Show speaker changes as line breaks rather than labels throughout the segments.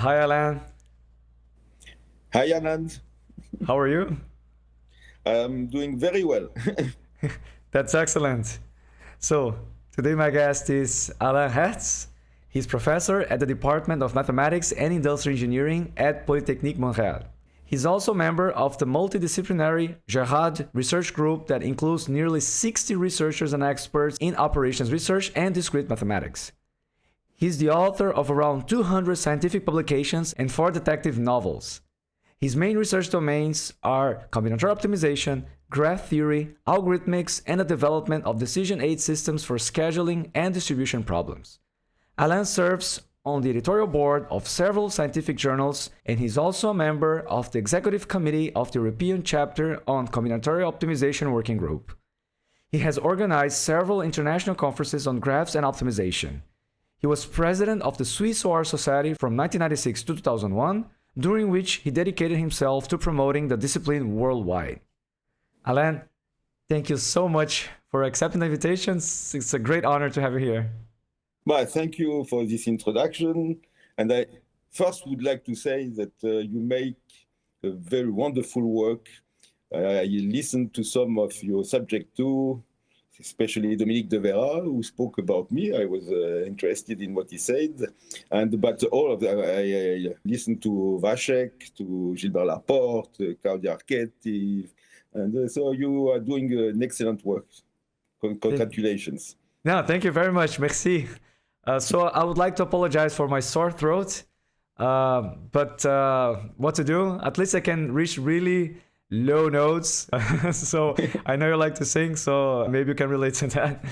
Hi, Alain.
Hi, Anand.
How are you?
I'm doing very well.
That's excellent. So, today my guest is Alain Hertz. He's professor at the Department of Mathematics and Industrial Engineering at Polytechnique Montréal. He's also a member of the multidisciplinary GERAD research group that includes nearly 60 researchers and experts in operations research and discrete mathematics. He's the author of around 200 scientific publications and 4 detective novels. His main research domains are combinatorial optimization, graph theory, algorithmics, and the development of decision aid systems for scheduling and distribution problems. Alain serves on the editorial board of several scientific journals, and he's also a member of the executive committee of the European chapter on Combinatorial Optimization Working Group. He has organized several international conferences on graphs and optimization. He was president of the Swiss OR Society from 1996 to 2001, during which he dedicated himself to promoting the discipline worldwide. Alain, thank you so much for accepting the invitation. It's a great honor to have you here.
Well, thank you for this introduction. And I first would like to say that you make a very wonderful work. I listened to some of your subject too, especially Dominique de Werra, who spoke about me. I was interested in what he said. But all of them, I listened to Vacek, to Gilbert Laporte, Claudia Archetti. And so you are doing an excellent work. Congratulations.
No, thank you very much. Merci. So I would like to apologize for my sore throat. But what to do? At least I can reach really low notes. So I know you like to sing, so maybe you can relate to that.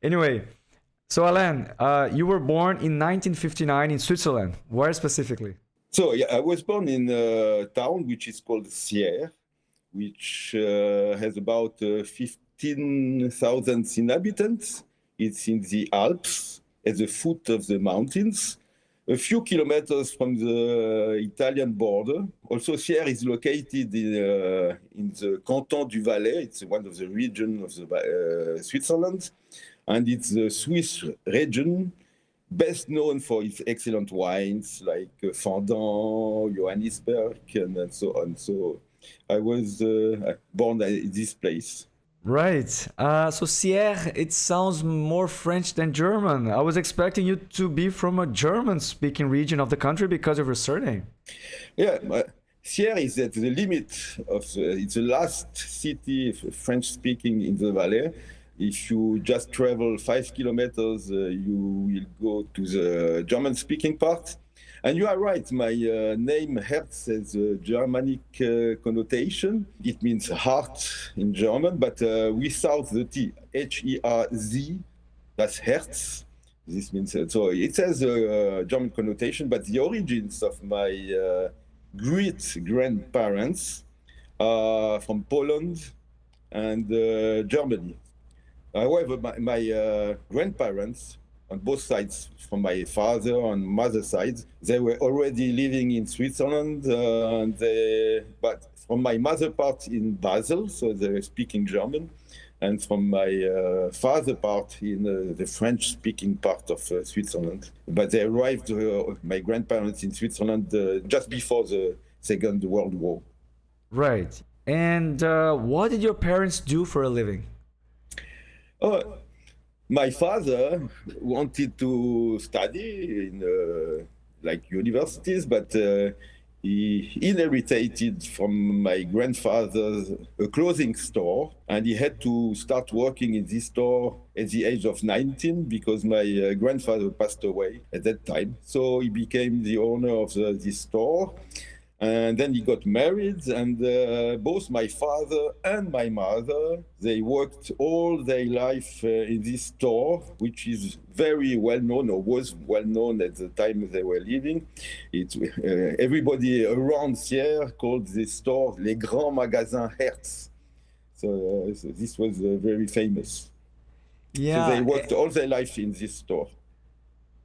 Anyway, so Alain, you were born in 1959 in Switzerland. Where specifically?
So yeah, I was born in a town which is called Sierre, which has about 15,000 inhabitants. It's in the Alps, at the foot of the mountains, a few kilometers from the Italian border. Also, Sierre is located in the Canton du Valais. It's one of the regions of the Switzerland, and it's the Swiss region best known for its excellent wines like Fendant, Johannisberg, and so on. So I was born in this place.
Right. So Sierre, it sounds more French than German. I was expecting you to be from a German-speaking region of the country because of your surname.
Yeah, Sierre is at the limit of it's the last city French-speaking in the Valais. If you just travel 5 kilometers, you will go to the German-speaking part. And you are right, my name Hertz has a Germanic connotation. It means heart in German, but without the T, H-E-R-Z, that's Hertz. This means, so it has a German connotation, but the origins of my great-grandparents are from Poland and Germany. However, my grandparents, on both sides, from my father and mother sides, they were already living in Switzerland, but from my mother part in Basel, so they were speaking German, and from my father part in the French-speaking part of Switzerland. But they arrived, my grandparents in Switzerland, just before the Second World War.
Right. And what did your parents do for a living?
My father wanted to study in like universities, but he inherited from my grandfather a clothing store, and he had to start working in this store at the age of 19 because my grandfather passed away at that time. So he became the owner of this store. And then he got married, and both my father and my mother, they worked all their life in this store, which is very well known, or was well known at the time they were living. Everybody around Sierre called this store Les Grands Magasins Hertz. So this was very famous.
Yeah.
So they worked all their life in this store.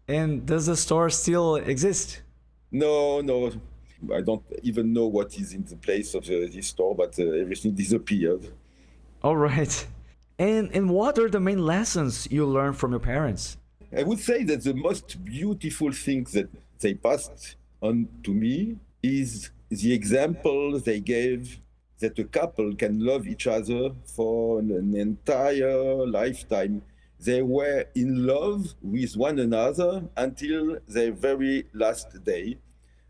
And does the store still exist?
No. I don't even know what is in the place of this store, but everything disappeared.
All right. And what are the main lessons you learned from your parents?
I would say that the most beautiful thing that they passed on to me is the example they gave that a couple can love each other for an entire lifetime. They were in love with one another until their very last day.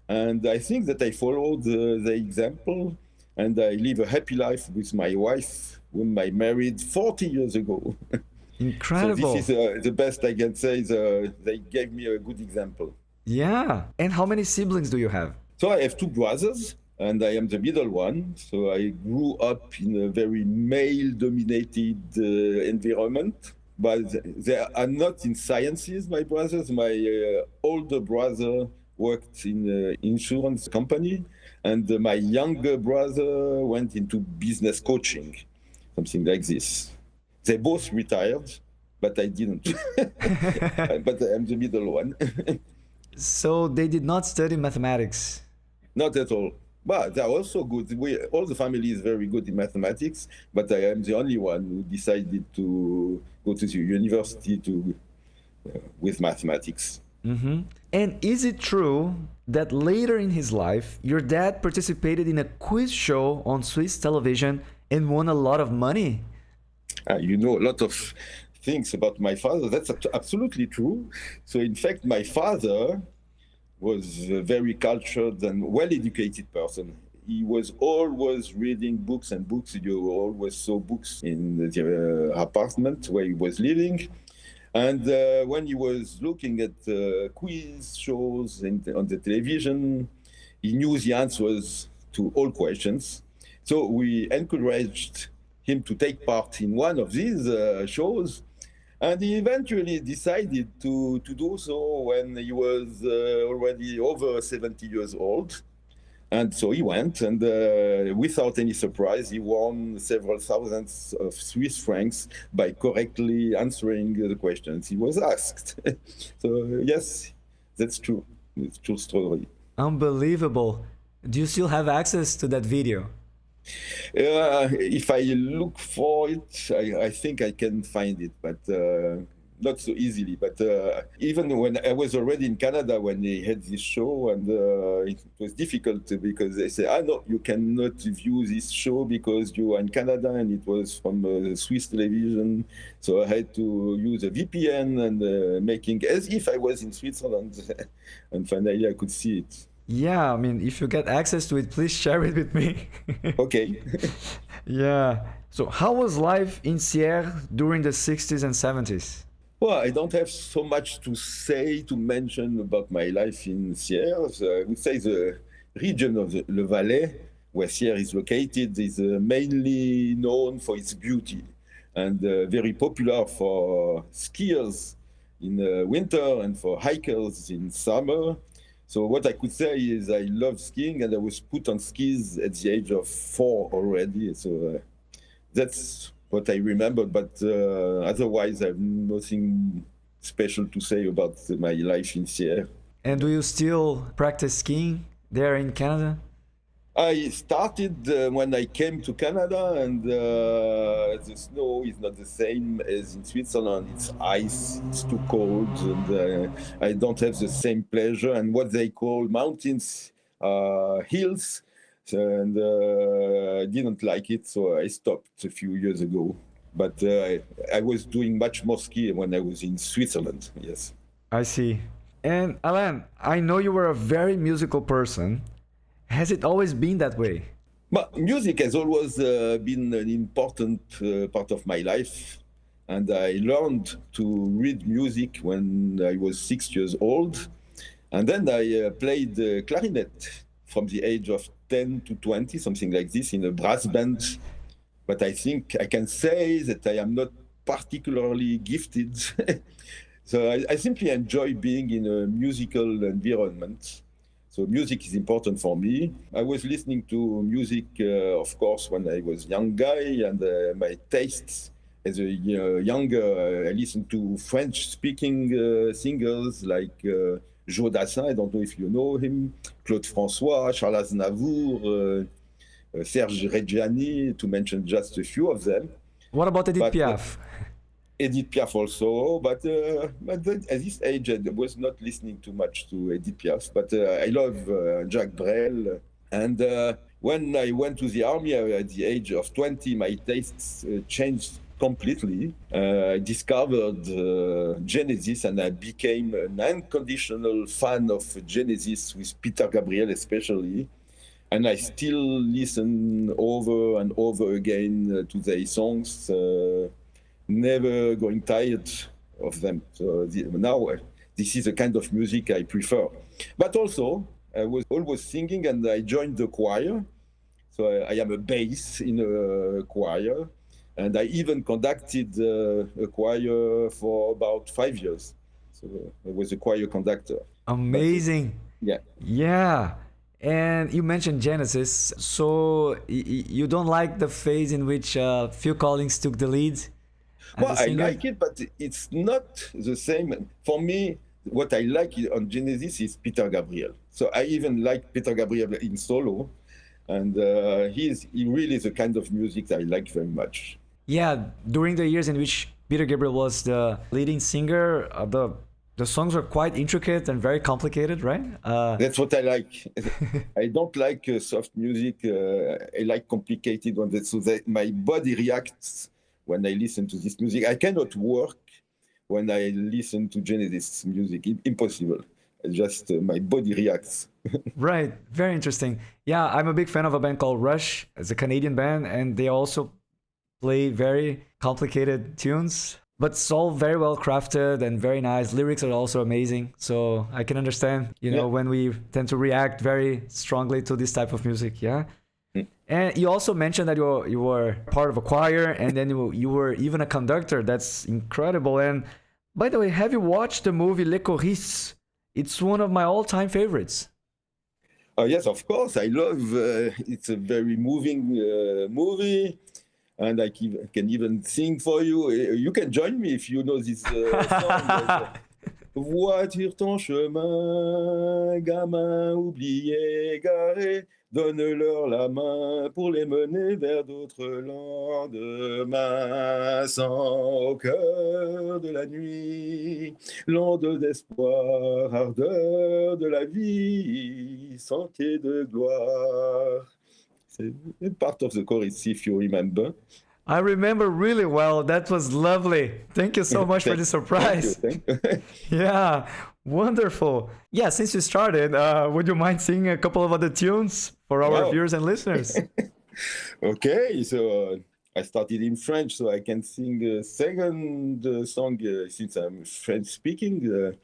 And I think that I followed the example, and I live a happy life with my wife, whom I married 40 years ago.
Incredible.
So this is the best I can say. They gave me a good example.
Yeah. And how many siblings do you have?
So I have two brothers, and I am the middle one. So I grew up in a very male-dominated environment. But they are not in sciences, my brothers. My older brother worked in an insurance company, and my younger brother went into business coaching, something like this. They both retired, but I didn't. But I'm the middle one.
So they did not study mathematics?
Not at all. But they're also good. All the family is very good in mathematics, but I am the only one who decided to go to the university with mathematics.
Mm-hmm. And is it true that later in his life, your dad participated in a quiz show on Swiss television and won a lot of money?
You know a lot of things about my father. That's absolutely true. So in fact, my father was a very cultured and well-educated person. He was always reading books and books. You always saw books in the apartment where he was living. And when he was looking at quiz shows on the television, he knew the answers to all questions. So we encouraged him to take part in one of these shows. And he eventually decided to do so when he was already over 70 years old. And so he went, and without any surprise, he won several thousands of Swiss francs by correctly answering the questions he was asked. So yes, that's true. It's a true story.
Unbelievable. Do you still have access to that video?
If I look for it, I think I can find it, but not so easily. But even when I was already in Canada when they had this show, and it was difficult because they said, no, you cannot view this show because you are in Canada, and it was from Swiss television. So I had to use a VPN and making as if I was in Switzerland, and finally I could see it.
Yeah, I mean, if you get access to it, please share it with me.
Okay.
Yeah. So how was life in Sierre during the 60s and 70s?
Well, I don't have so much to mention about my life in Sierre. So I would say the region of Le Valais, where Sierre is located, is mainly known for its beauty and very popular for skiers in winter and for hikers in summer. So what I could say is I love skiing, and I was put on skis at the age of 4 already. So that's what I remember. But otherwise, I have nothing special to say about my life in Sierre.
And do you still practice skiing there in Canada?
I started when I came to Canada, and the snow is not the same as in Switzerland. It's ice, it's too cold, and I don't have the same pleasure. And what they call mountains are hills, and I didn't like it, so I stopped a few years ago. But I was doing much more skiing when I was in Switzerland, yes.
I see. And Alain, I know you were a very musical person. Has it always been that way?
But music has always been an important part of my life. And I learned to read music when I was 6 years old. And then I played clarinet from the age of 10 to 20, something like this, in a brass band. But I think I can say that I am not particularly gifted. So I simply enjoy being in a musical environment. So music is important for me. I was listening to music, of course, when I was a young guy, and my tastes as a younger, I listened to French-speaking singers like Joe Dassin, I don't know if you know him, Claude François, Charles Aznavour, Serge Reggiani, to mention just a few of them.
What about Edith Piaf?
Edith Piaf also, but then at this age I was not listening too much to Edith Piaf, but I love Jacques Brel. And when I went to the army at the age of 20, my tastes changed completely. I discovered Genesis, and I became an unconditional fan of Genesis, with Peter Gabriel especially. And I still listen over and over again to their songs, never going tired of them. So now this is the kind of music I prefer. But also, I was always singing, and I joined the choir. So I am a bass in a choir, and I even conducted a choir for about 5 years. So I was a choir conductor.
Amazing.
Yeah.
Yeah. And you mentioned Genesis, so you don't like the phase in which Phil Collins took the lead?
Well, I like it, but it's not the same. For me, what I like on Genesis is Peter Gabriel. So I even like Peter Gabriel in solo, and he really is a kind of music that I like very much.
Yeah, during the years in which Peter Gabriel was the leading singer, the songs were quite intricate and very complicated, right?
That's what I like. I don't like soft music. I like complicated ones, so that my body reacts when I listen to this music. I cannot work when I listen to Genesis music. Impossible. Just my body reacts.
Right. Very interesting. Yeah, I'm a big fan of a band called Rush. It's a Canadian band, and they also play very complicated tunes, but it's all very well crafted and very nice. Lyrics are also amazing. So I can understand, when we tend to react very strongly to this type of music. Yeah. And you also mentioned that you were part of a choir, and then you were even a conductor. That's incredible. And by the way, have you watched the movie Les Choristes? It's one of my all-time favorites.
Yes, of course. I love it's a very moving movie, and I can even sing for you. You can join me if you know this song. Voiture ton chemin, gamin oublié, garé, donne-leur la main pour les mener vers d'autres lendemains. Sans au cœur de la nuit, l'onde d'espoir, ardeur de la vie, sentier de gloire. C'est part of the chorus, if you remember.
I remember really well. That was lovely. Thank you so much for the surprise.
Thank you.
Yeah, wonderful. Yeah, since you started, would you mind singing a couple of other tunes for our viewers and listeners?
Okay, so I started in French, so I can sing a second song since I'm French speaking,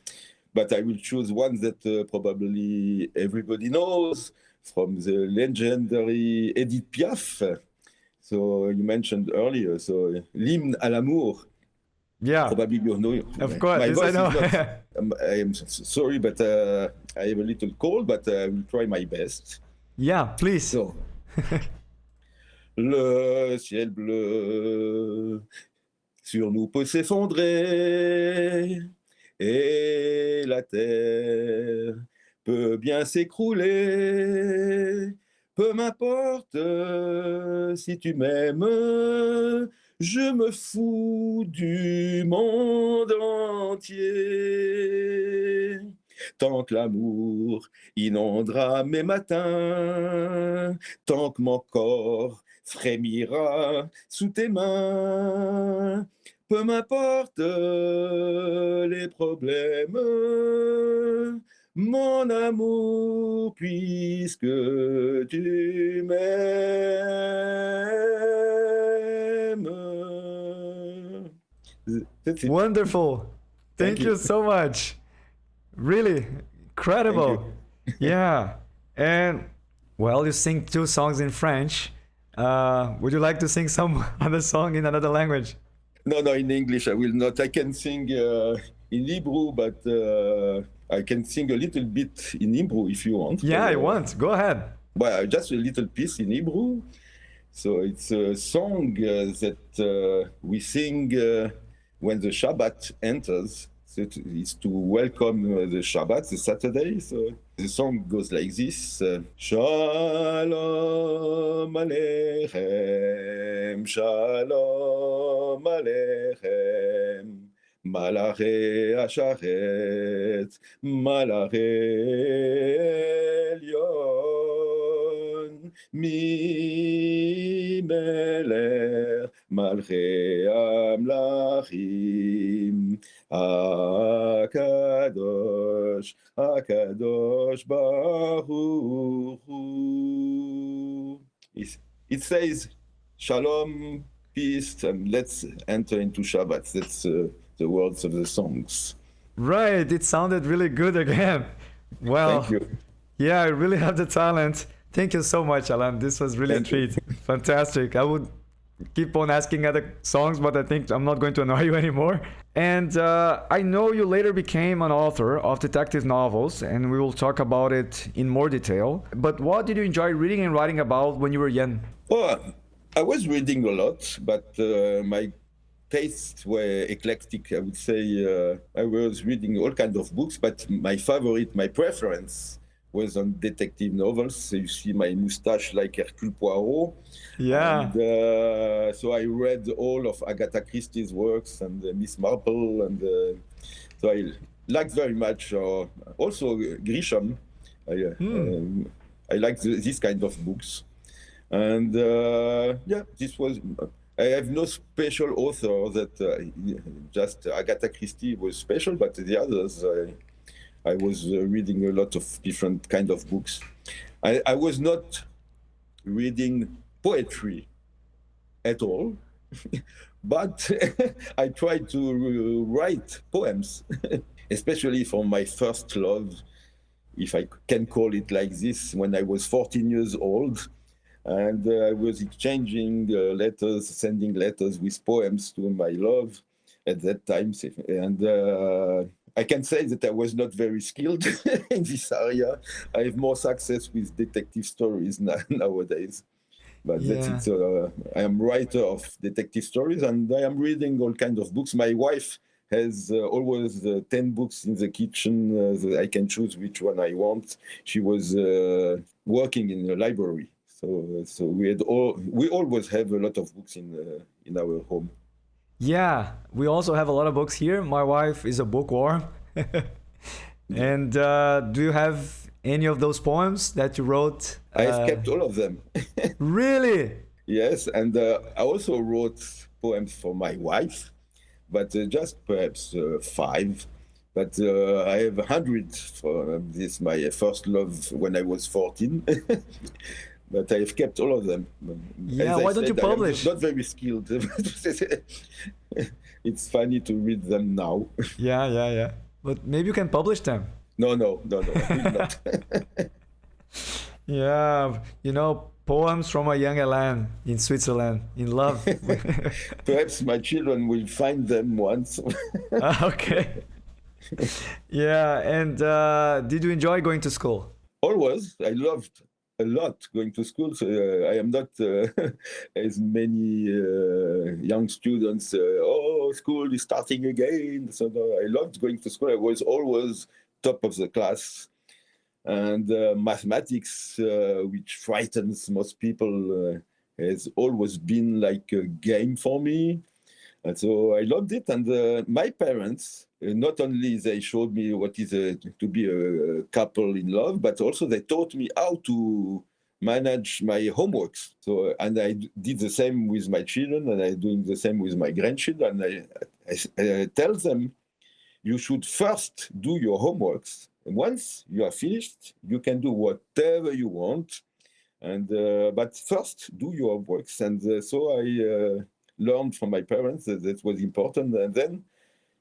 but I will choose one that probably everybody knows from the legendary Edith Piaf. So you mentioned earlier, so l'hymne à l'amour.
Yeah.
Probably you know.
Of course,
my voice
I know.
Is not, I am sorry, but I have a little cold, but I will try my best.
Yeah, please.
So, le ciel bleu sur nous peut s'effondrer et la terre peut bien s'écrouler. Peu m'importe si tu m'aimes, je me fous du monde entier. Tant que l'amour inondera mes matins, tant que mon corps frémira sous tes mains, peu m'importe les problèmes, mon amour, puisque tu m'aimes.
Wonderful. Thank you so much. Really incredible. Yeah. And well, you sing 2 songs in French. Would you like to sing some other song in another language?
No, in English I will not. I can sing in Hebrew, but I can sing a little bit in Hebrew if you want.
Yeah, I want. Go ahead.
Well, just a little piece in Hebrew. So it's a song that we sing when the Shabbat enters. So it's to welcome the Shabbat, the Saturday. So the song goes like this: Shalom Aleichem, Shalom Aleichem, Malachei Hasharet, Malachei Elyon, Mi Melech Malchei Amlachim, Akadosh, Akadosh Baruch Hu. It says, Shalom, peace, and let's enter into Shabbat. That's the words of the songs.
Right, it sounded really good again. Well,
Thank you.
yeah, I really have the talent. Thank you so much, Alain. This was really a treat. Fantastic. I would keep on asking other songs, but I think I'm not going to annoy you anymore. And I know you later became an author of detective novels, and we will talk about it in more detail. But what did you enjoy reading and writing about when you were young?
Oh, I was reading a lot, but my tastes were eclectic. I would say I was reading all kinds of books, but my favorite, my preference was on detective novels. So you see my mustache like Hercule Poirot.
Yeah.
And, so I read all of Agatha Christie's works and Miss Marple. And so I liked very much also Grisham. I like this kind of books. And yeah, this was... I have no special author that just Agatha Christie was special, but the others... I was reading a lot of different kind of books. I was not reading poetry at all, but I tried to write poems, especially for my first love, if I can call it like this, when I was 14 years old. And I was exchanging letters, sending letters with poems to my love at that time. And I can say that I was not very skilled in this area. I have more success with detective stories nowadays. But
Yeah.
that's it. I am writer of detective stories, and I am reading all kinds of books. My wife has always 10 books in the kitchen. That I can choose which one I want. She was working in a library. So we always have a lot of books in our home.
Yeah, we also have a lot of books here. My wife is a bookworm. And do you have any of those poems that you wrote?
I have kept all of them.
Really?
Yes, and I also wrote poems for my wife, but just perhaps 5. But I have 100 for this, my first love when I was 14. But I have kept all of them.
Yeah, why don't you publish?
I'm not very skilled. It's funny to read them now.
Yeah. But maybe you can publish them.
No, I will not.
Yeah, poems from a young Alain in Switzerland, in love.
Perhaps my children will find them once.
Okay. Yeah, and did you enjoy going to school?
Always. I loved a lot going to school. So I am not as many young students. School is starting again. So no, I loved going to school. I was always top of the class. And mathematics, which frightens most people, has always been like a game for me. And so I loved it. And my parents, not only they showed me what is to be a couple in love, but also they taught me how to manage my homeworks. So, and I did the same with my children, and I'm doing the same with my grandchildren. I tell them, you should first do your homeworks. And once you are finished, you can do whatever you want. And but first, do your homeworks. And so I learned from my parents that was important. And then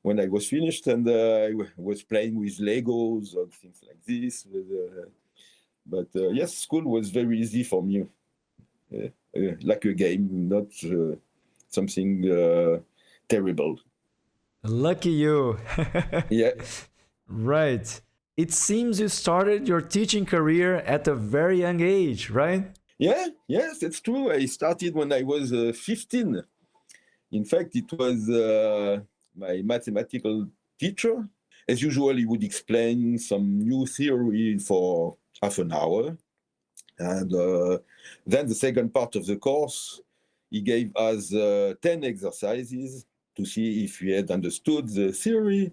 when I was finished and I was playing with Legos or things like this. But yes, school was very easy for me. Like a game, not something terrible.
Lucky you.
Yeah.
Right. It seems you started your teaching career at a very young age, right?
Yes, that's true. I started when I was 15. In fact, it was my mathematical teacher. As usual, he would explain some new theory for half an hour. And then the second part of the course, he gave us 10 exercises to see if we had understood the theory.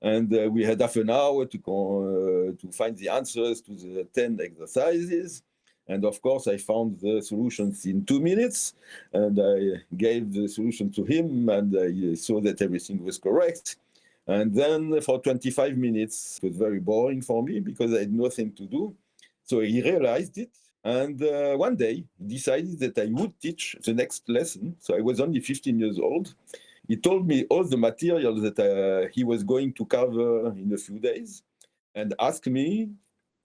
And we had half an hour to find the answers to the 10 exercises. And of course, I found the solutions in 2 minutes, and I gave the solution to him, and I saw that everything was correct. And then for 25 minutes, it was very boring for me because I had nothing to do. So he realized it. And one day, he decided that I would teach the next lesson. So I was only 15 years old. He told me all the material that he was going to cover in a few days and asked me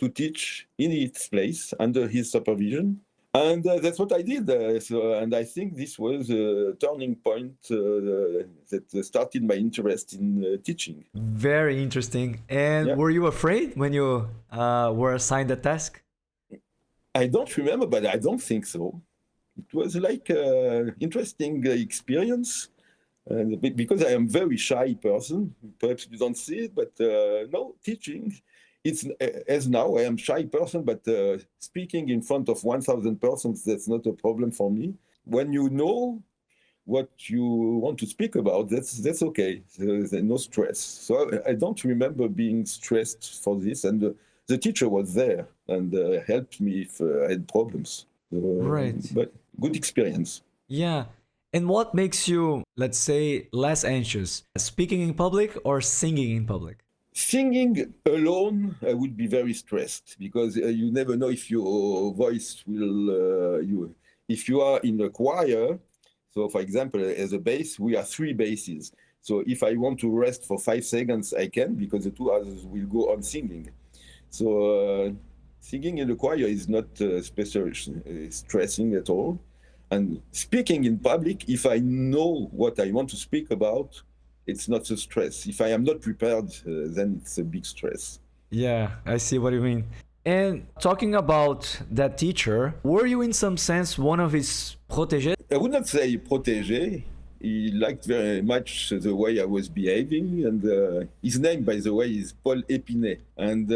to teach in its place under his supervision. And that's what I did. And I think this was a turning point that started my interest in teaching.
Very interesting. And were you afraid when you were assigned the task?
I don't remember, but I don't think so. It was like an interesting experience. Because I am a very shy person, perhaps you don't see it, but no, teaching, it's as now I am a shy person, but speaking in front of 1,000 persons, that's not a problem for me. When you know what you want to speak about, that's okay. There's no stress. So I don't remember being stressed for this, and the teacher was there and helped me if I had problems.
Right.
But good experience.
Yeah. And what makes you, let's say, less anxious? Speaking in public or singing in public?
Singing alone, I would be very stressed because you never know if your voice will, if you are in a choir. So for example, as a bass, we are 3 basses. So if I want to rest for 5 seconds, I can, because the 2 others will go on singing. So singing in the choir is not especially stressing at all. And speaking in public, if I know what I want to speak about, it's not so stress. If I am not prepared, then it's a big stress.
Yeah, I see what you mean. And talking about that teacher, were you in some sense one of his protégés?
I would not say protégé. He liked very much the way I was behaving, and his name, by the way, is Paul Erdős. And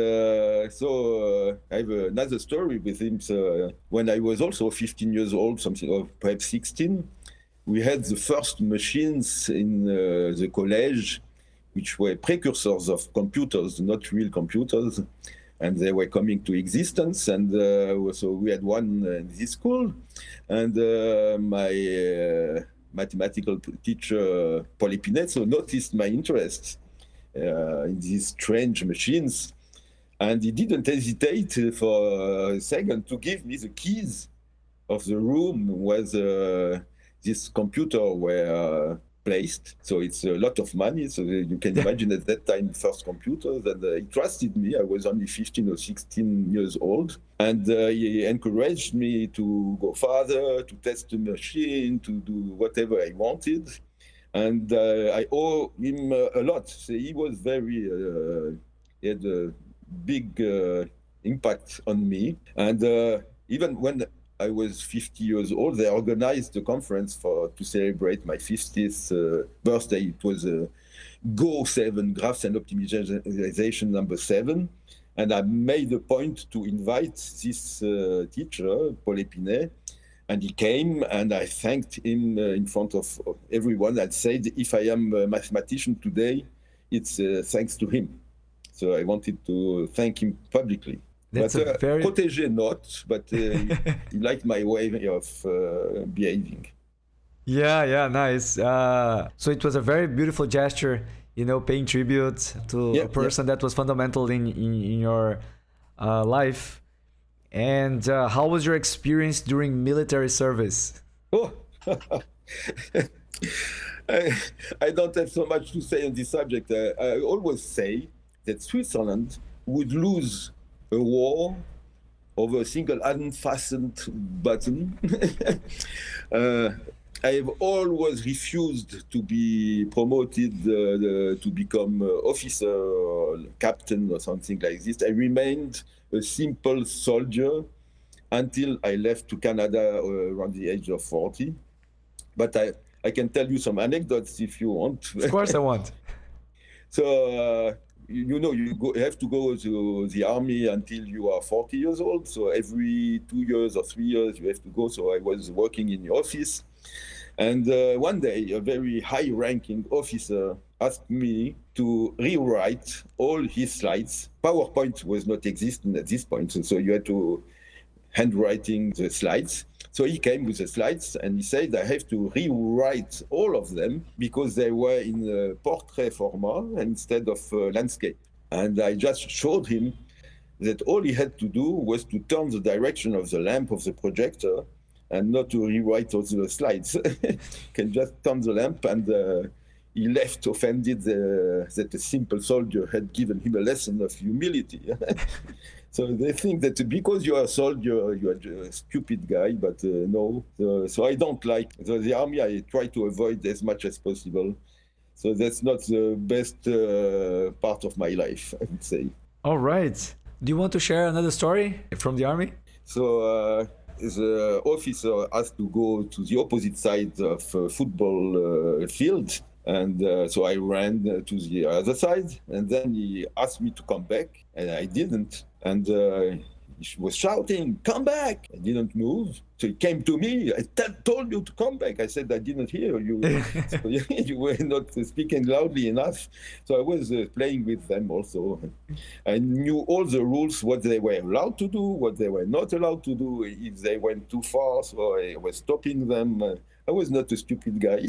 so I have another story with him. So when I was also 15 years old, something, or perhaps 16, we had the first machines in the college, which were precursors of computers, not real computers, and they were coming to existence. And so we had one in this school, and my mathematical teacher, Paul Erdős, noticed my interest in these strange machines. And he didn't hesitate for a second to give me the keys of the room where this computer were placed. So it's a lot of money. So you can imagine at that time, first computers. And he trusted me. I was only 15 or 16 years old. And he encouraged me to go further, to test the machine, to do whatever I wanted. And I owe him a lot. So he was very, he had a big impact on me. And even when I was 50 years old, they organized a conference to celebrate my 50th birthday. It was Go 7, Graphs and Optimization number 7. And I made a point to invite this teacher, Paul Erdős, and he came, and I thanked him in front of everyone. I said, if I am a mathematician today, it's thanks to him. So I wanted to thank him publicly.
That's
but
a very...
protégé not, but he liked my way of behaving.
Yeah, nice. So it was a very beautiful gesture, you know, paying tribute to a person that was fundamental in your life. And how was your experience during military service?
Oh, I don't have so much to say on this subject. I always say that Switzerland would lose a war over a single unfastened button. I have always refused to be promoted to become officer or captain or something like this. I remained a simple soldier until I left to Canada around the age of 40. But I can tell you some anecdotes if you want.
Of course I want.
So, you have to go to the army until you are 40 years old. So every 2 years or 3 years, you have to go. So I was working in the office. And one day, a very high-ranking officer asked me to rewrite all his slides. PowerPoint was not existing at this point, so you had to handwriting the slides. So he came with the slides and he said, I have to rewrite all of them because they were in portrait format instead of landscape. And I just showed him that all he had to do was to turn the direction of the lamp of the projector and not to rewrite all the slides. Can just turn the lamp, and he left offended that a simple soldier had given him a lesson of humility. So they think that because you are a soldier, you are a stupid guy, but no. So I don't like the army. I try to avoid as much as possible. So that's not the best part of my life, I would say.
All right. Do you want to share another story from the army?
So the officer asked to go to the opposite side of a football field. And so I ran to the other side, and then he asked me to come back, and I didn't. And he was shouting, "Come back!" I didn't move. So he came to me. I told you to come back. I said, I didn't hear you. So you were not speaking loudly enough. So I was playing with them also. I knew all the rules, what they were allowed to do, what they were not allowed to do. If they went too far, so I was stopping them. I was not a stupid guy.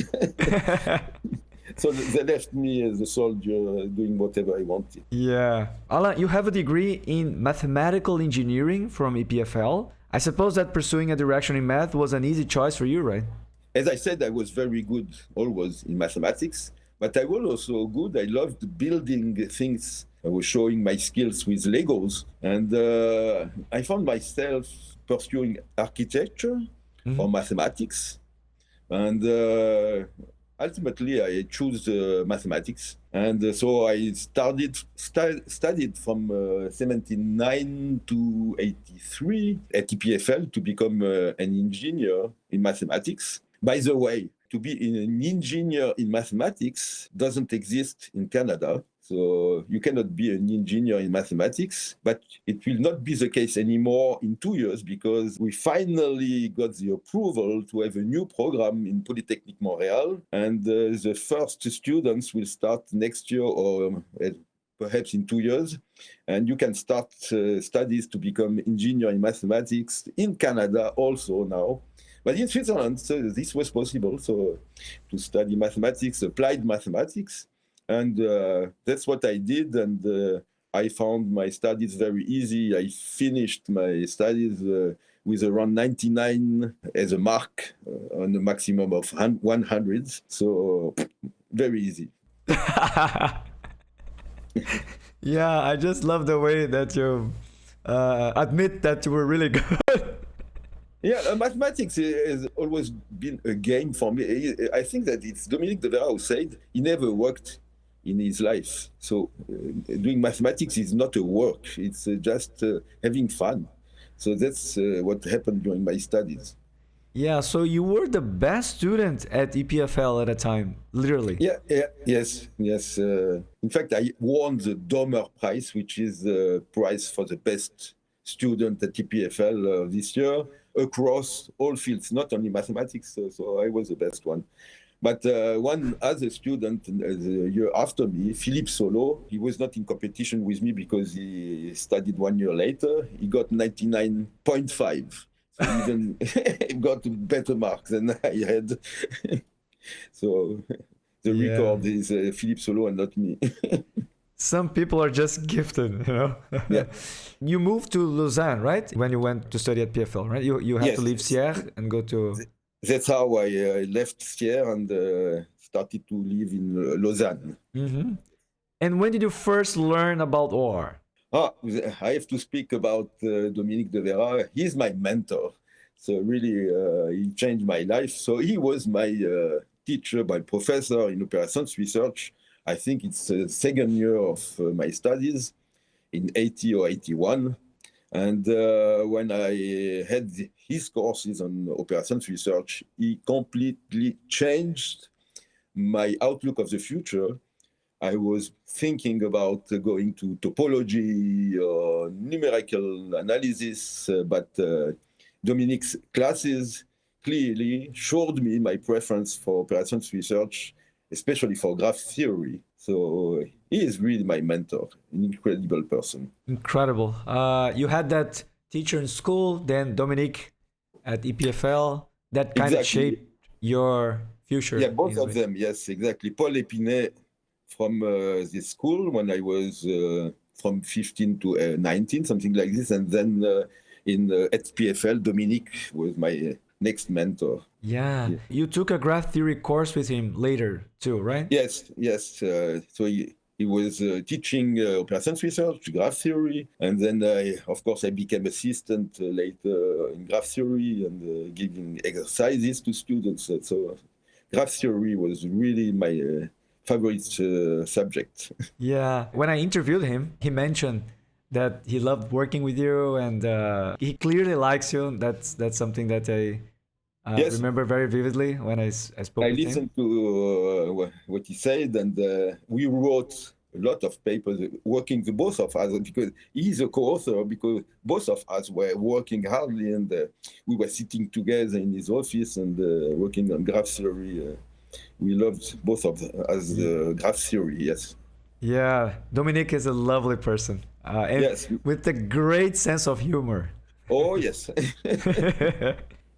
So they left me as a soldier doing whatever I wanted.
Yeah. Alain, you have a degree in mathematical engineering from EPFL. I suppose that pursuing a direction in math was an easy choice for you, right?
As I said, I was very good always in mathematics, but I was also good. I loved building things. I was showing my skills with Legos, and I found myself pursuing architecture or mathematics. And ultimately, I chose mathematics, and so I studied from 79 to 83 at EPFL to become an engineer in mathematics. By the way, to be an engineer in mathematics doesn't exist in Canada. So you cannot be an engineer in mathematics, but it will not be the case anymore in 2 years because we finally got the approval to have a new program in Polytechnique Montréal, and the first students will start next year or perhaps in 2 years, and you can start studies to become engineer in mathematics in Canada also now. But in Switzerland, so this was possible, so to study mathematics, applied mathematics. And that's what I did, and I found my studies very easy. I finished my studies with around 99 as a mark on a maximum of 100, so very easy.
Yeah, I just love the way that you admit that you were really good.
Yeah, mathematics has always been a game for me. I think that it's Dominique de Werra who said he never worked in his life. So doing mathematics is not a work, it's just having fun. So that's what happened during my studies.
Yeah, so you were the best student at EPFL at a time, literally.
Yes. In fact, I won the Domer Prize, which is the prize for the best student at EPFL this year, across all fields, not only mathematics, so I was the best one. But one other student the year after me, Philippe Solo, he was not in competition with me because he studied 1 year later. He got 99.5. So even he got better marks than I had. So the record is Philippe Solo and not me.
Some people are just gifted, you know?
Yeah.
You moved to Lausanne, right? When you went to study at PFL, right? You had to leave Sierre and go to...
That's how I left Sierre and started to live in Lausanne.
Mm-hmm. And when did you first learn about OR?
I have to speak about Dominique de Werra. He's my mentor. So really, he changed my life. So he was my teacher, my professor in operations research. I think it's the second year of my studies in 80 or 81. And when I had his courses on operations research, he completely changed my outlook of the future. I was thinking about going to topology or numerical analysis, but Dominique's classes clearly showed me my preference for operations research, especially for graph theory. So he is really my mentor, an incredible person.
Incredible. You had that teacher in school, then Dominique at EPFL, that kind of shaped your future.
Yeah, both of them, yes, exactly. Paul Erdős from this school when I was from 15 to 19, something like this. And then at EPFL, Dominique was my next mentor.
Yeah. You took a graph theory course with him later too, right?
Yes. So he was teaching operations research, graph theory, and then of course I became assistant later in graph theory and giving exercises to students. So graph theory was really my favorite subject.
Yeah. When I interviewed him, he mentioned that he loved working with you, and he clearly likes you. That's something that I remember very vividly when I spoke with him.
I listened to what he said, and we wrote a lot of papers working, the both of us, because he's a co-author, because both of us were working hardly, and we were sitting together in his office and working on graph theory. We loved both of us graph theory, yes.
Yeah, Dominique is a lovely person, and
yes,
with a great sense of humor.
Oh, yes.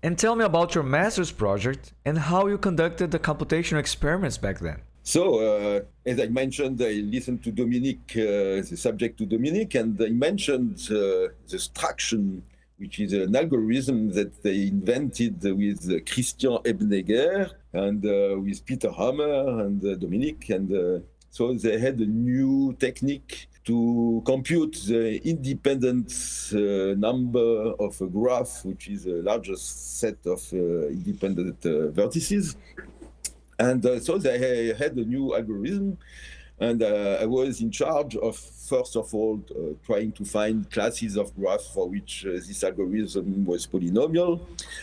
And tell me about your master's project and how you conducted the computational experiments back then.
So, as I mentioned, I listened to Dominique, the subject to Dominique, and he mentioned the struction, which is an algorithm that they invented with Christian Ebneger and with Peter Hammer and Dominique. And so they had a new technique to compute the independent number of a graph, which is the largest set of independent vertices. And so they had a new algorithm, and I was in charge of, first of all, trying to find classes of graphs for which this algorithm was polynomial,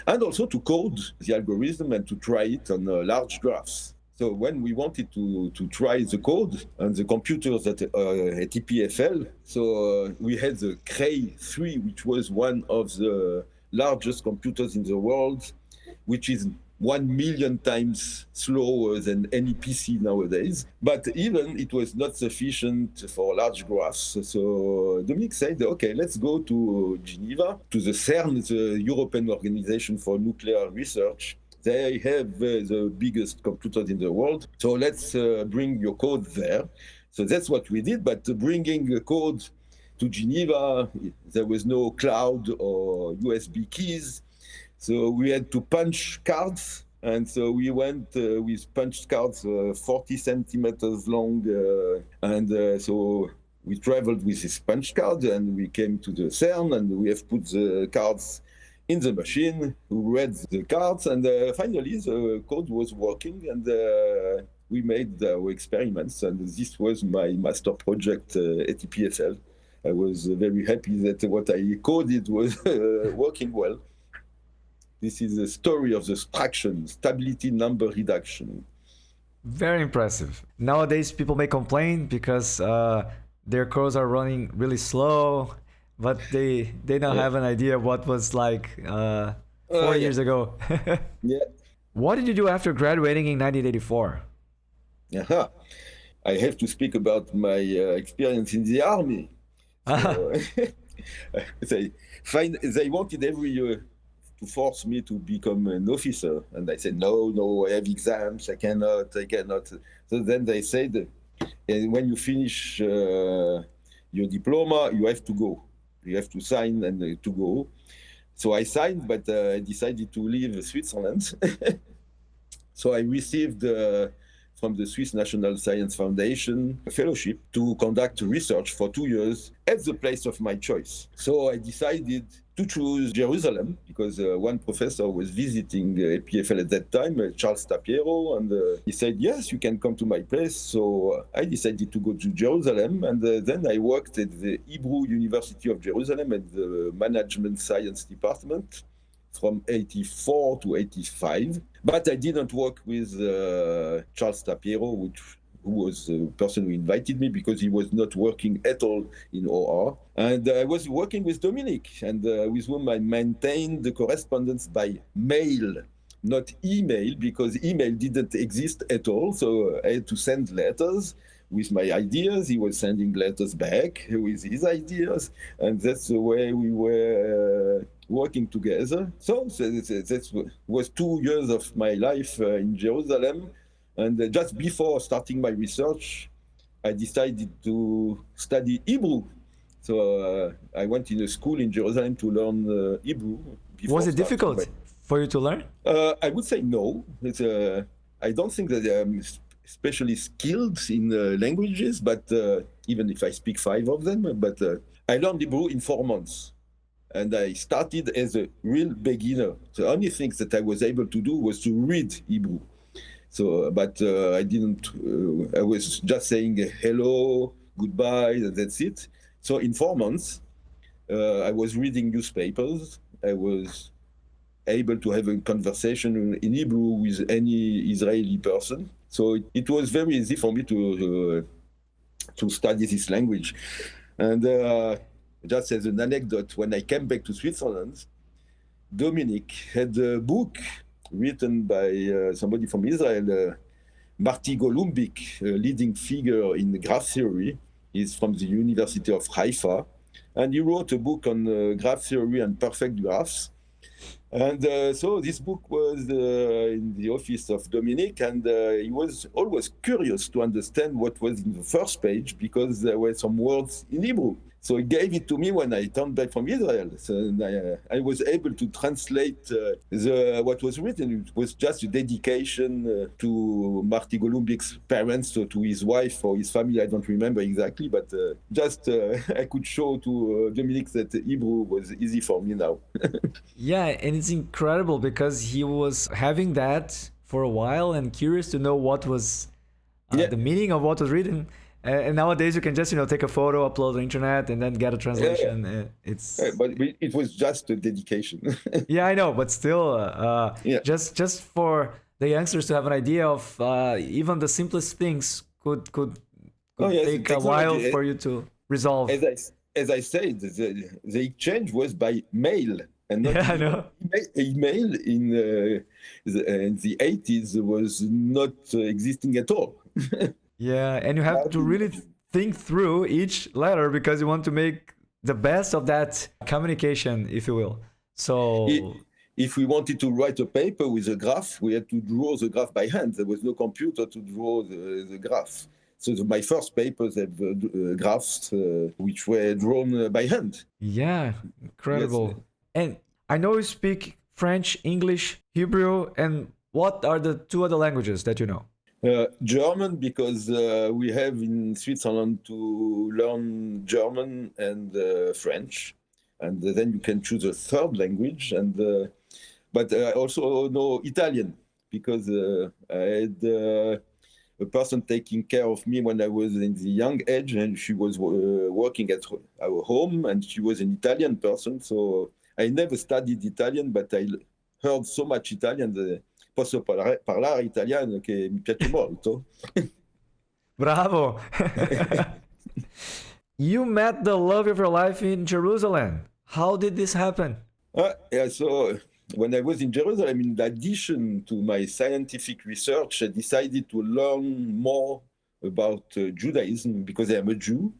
and also to code the algorithm and to try it on large graphs. So when we wanted to try the code on the computers at EPFL, so we had the Cray 3, which was one of the largest computers in the world, which is 1 million times slower than any PC nowadays. But even it was not sufficient for large graphs. So Dominique said, okay, let's go to Geneva, to the CERN, the European Organization for Nuclear Research. They have the biggest computers in the world. So let's bring your code there. So that's what we did. But bringing code to Geneva, there was no cloud or USB keys. So we had to punch cards. And so we went with punched cards 40 centimeters long. So we traveled with this punch card and we came to the CERN and we have put the cards in the machine, who read the cards, and finally the code was working, and we made our experiments, and this was my master project at EPFL. I was very happy that what I coded was working well. This is the story of the struction, stability number reduction.
Very impressive. Nowadays, people may complain because their codes are running really slow, but they don't have an idea what was like 4 years ago.
Yeah.
What did you do after graduating in 1984?
I have to speak about my experience in the army. So, they wanted every year to force me to become an officer, and I said no, I have exams, I cannot. So then they said, when you finish your diploma, you have to go. You have to sign and to go. So I signed, but I decided to leave Switzerland. So I received from the Swiss National Science Foundation a fellowship to conduct research for 2 years at the place of my choice. So I decided to choose Jerusalem because one professor was visiting EPFL at that time, Charles Tapiero, and he said, yes, you can come to my place. So I decided to go to Jerusalem, and then I worked at the Hebrew University of Jerusalem at the Management Science Department from 84 to 85. But I didn't work with Charles Tapiero, who was the person who invited me because he was not working at all in OR. And I was working with Dominique, and with whom I maintained the correspondence by mail, not email, because email didn't exist at all. So I had to send letters with my ideas. He was sending letters back with his ideas, and that's the way we were working together. So that was 2 years of my life in Jerusalem. And just before starting my research, I decided to study Hebrew. So I went in a school in Jerusalem to learn Hebrew.
Was it difficult for you to learn?
I would say no. I don't think that I'm especially skilled in languages, but even if I speak 5 of them, but I learned Hebrew in 4 months. And I started as a real beginner. The only thing that I was able to do was to read Hebrew. So, but I didn't, I was just saying hello, goodbye, and that's it. So in 4 months, I was reading newspapers. I was able to have a conversation in Hebrew with any Israeli person. So it was very easy for me to study this language. And just as an anecdote, when I came back to Switzerland, Dominique had a book written by somebody from Israel, Marty Golumbik, a leading figure in graph theory. He's from the University of Haifa. And he wrote a book on graph theory and perfect graphs. And so this book was in the office of Dominique, and he was always curious to understand what was in the first page because there were some words in Hebrew. So he gave it to me when I turned back from Israel. So I was able to translate what was written. It was just a dedication to Marty Golumbik's parents, so to his wife or his family, I don't remember exactly, but just I could show to Dominique that Hebrew was easy for me now.
Yeah, and it's incredible because he was having that for a while and curious to know what was the meaning of what was written. And nowadays you can just take a photo, upload on the internet, and then get a translation. It's
but it was just a dedication.
Yeah, I know, but still, just for the youngsters to have an idea of even the simplest things could take a while for you to resolve.
As I said, the exchange was by mail. And not
I know.
Email in the 80s was not existing at all.
Yeah, and you have to really think through each letter because you want to make the best of that communication, if you will. So
if we wanted to write a paper with a graph, we had to draw the graph by hand. There was no computer to draw the graph. So my first papers have graphs which were drawn by hand.
Yeah, incredible. Yes. And I know you speak French, English, Hebrew, and what are the 2 other languages that you know?
German, because we have in Switzerland to learn German and French, and then you can choose a 3rd language. And but I also know Italian because I had a person taking care of me when I was in the young age, and she was working at our home, and she was an Italian person. So I never studied Italian, but I heard so much Italian. Posso parlare italiano che mi piace molto.
Bravo! You met the love of your life in Jerusalem. How did this happen?
So when I was in Jerusalem, in addition to my scientific research, I decided to learn more about Judaism because I am a Jew.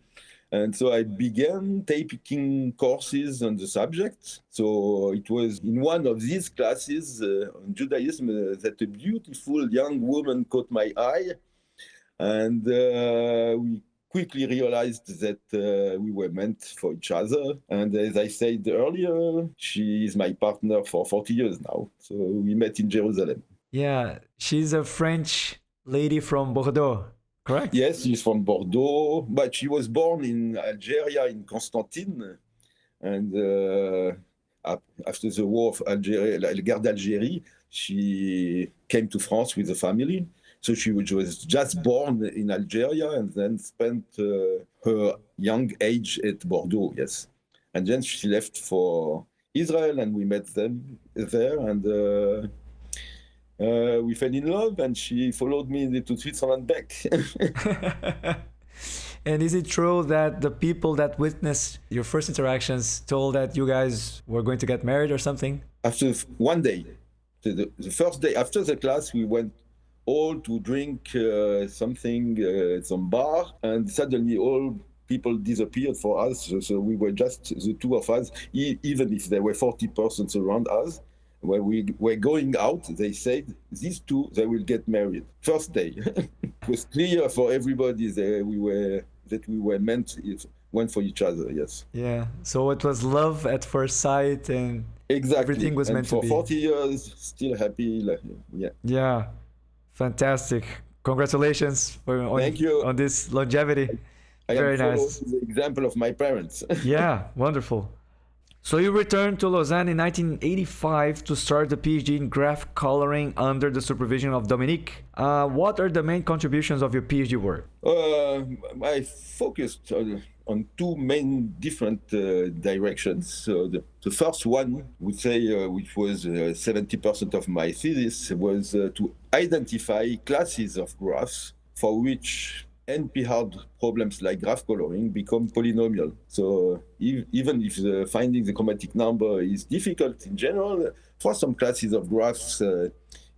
And so I began taking courses on the subject. So it was in one of these classes on Judaism that a beautiful young woman caught my eye. And we quickly realized that we were meant for each other. And as I said earlier, she is my partner for 40 years now. So we met in Jerusalem.
Yeah, she's a French lady from Bordeaux. Correct?
Yes, she's from Bordeaux, but she was born in Algeria, in Constantine. And after the war of Algeria, la guerre d'Algérie, she came to France with a family. So she was just born in Algeria and then spent her young age at Bordeaux, yes. And then she left for Israel and we met them there. We fell in love, and she followed me to Switzerland back.
And is it true that the people that witnessed your first interactions told that you guys were going to get married or something?
After one day, the first day after the class, we went all to drink something at some bar, and suddenly all people disappeared for us. So we were just the two of us, even if there were 40 persons around us. When we were going out, they said, these two, they will get married. First day. It was clear for everybody that we were meant one for each other, yes.
Yeah, so it was love at first sight, and
exactly.
Everything was meant to be.
For 40 years, still happy, yeah.
Yeah, fantastic. Congratulations
Thank you.
on this longevity.
I
Very
am
nice.
the example of my parents.
Yeah, wonderful. So you returned to Lausanne in 1985 to start the PhD in graph coloring under the supervision of Dominique. What are the main contributions of your PhD work?
I focused on two main different directions. So the first one, would say, which was 70% of my thesis, was to identify classes of graphs for which NP-hard problems like graph coloring become polynomial. So even if finding the chromatic number is difficult in general, for some classes of graphs,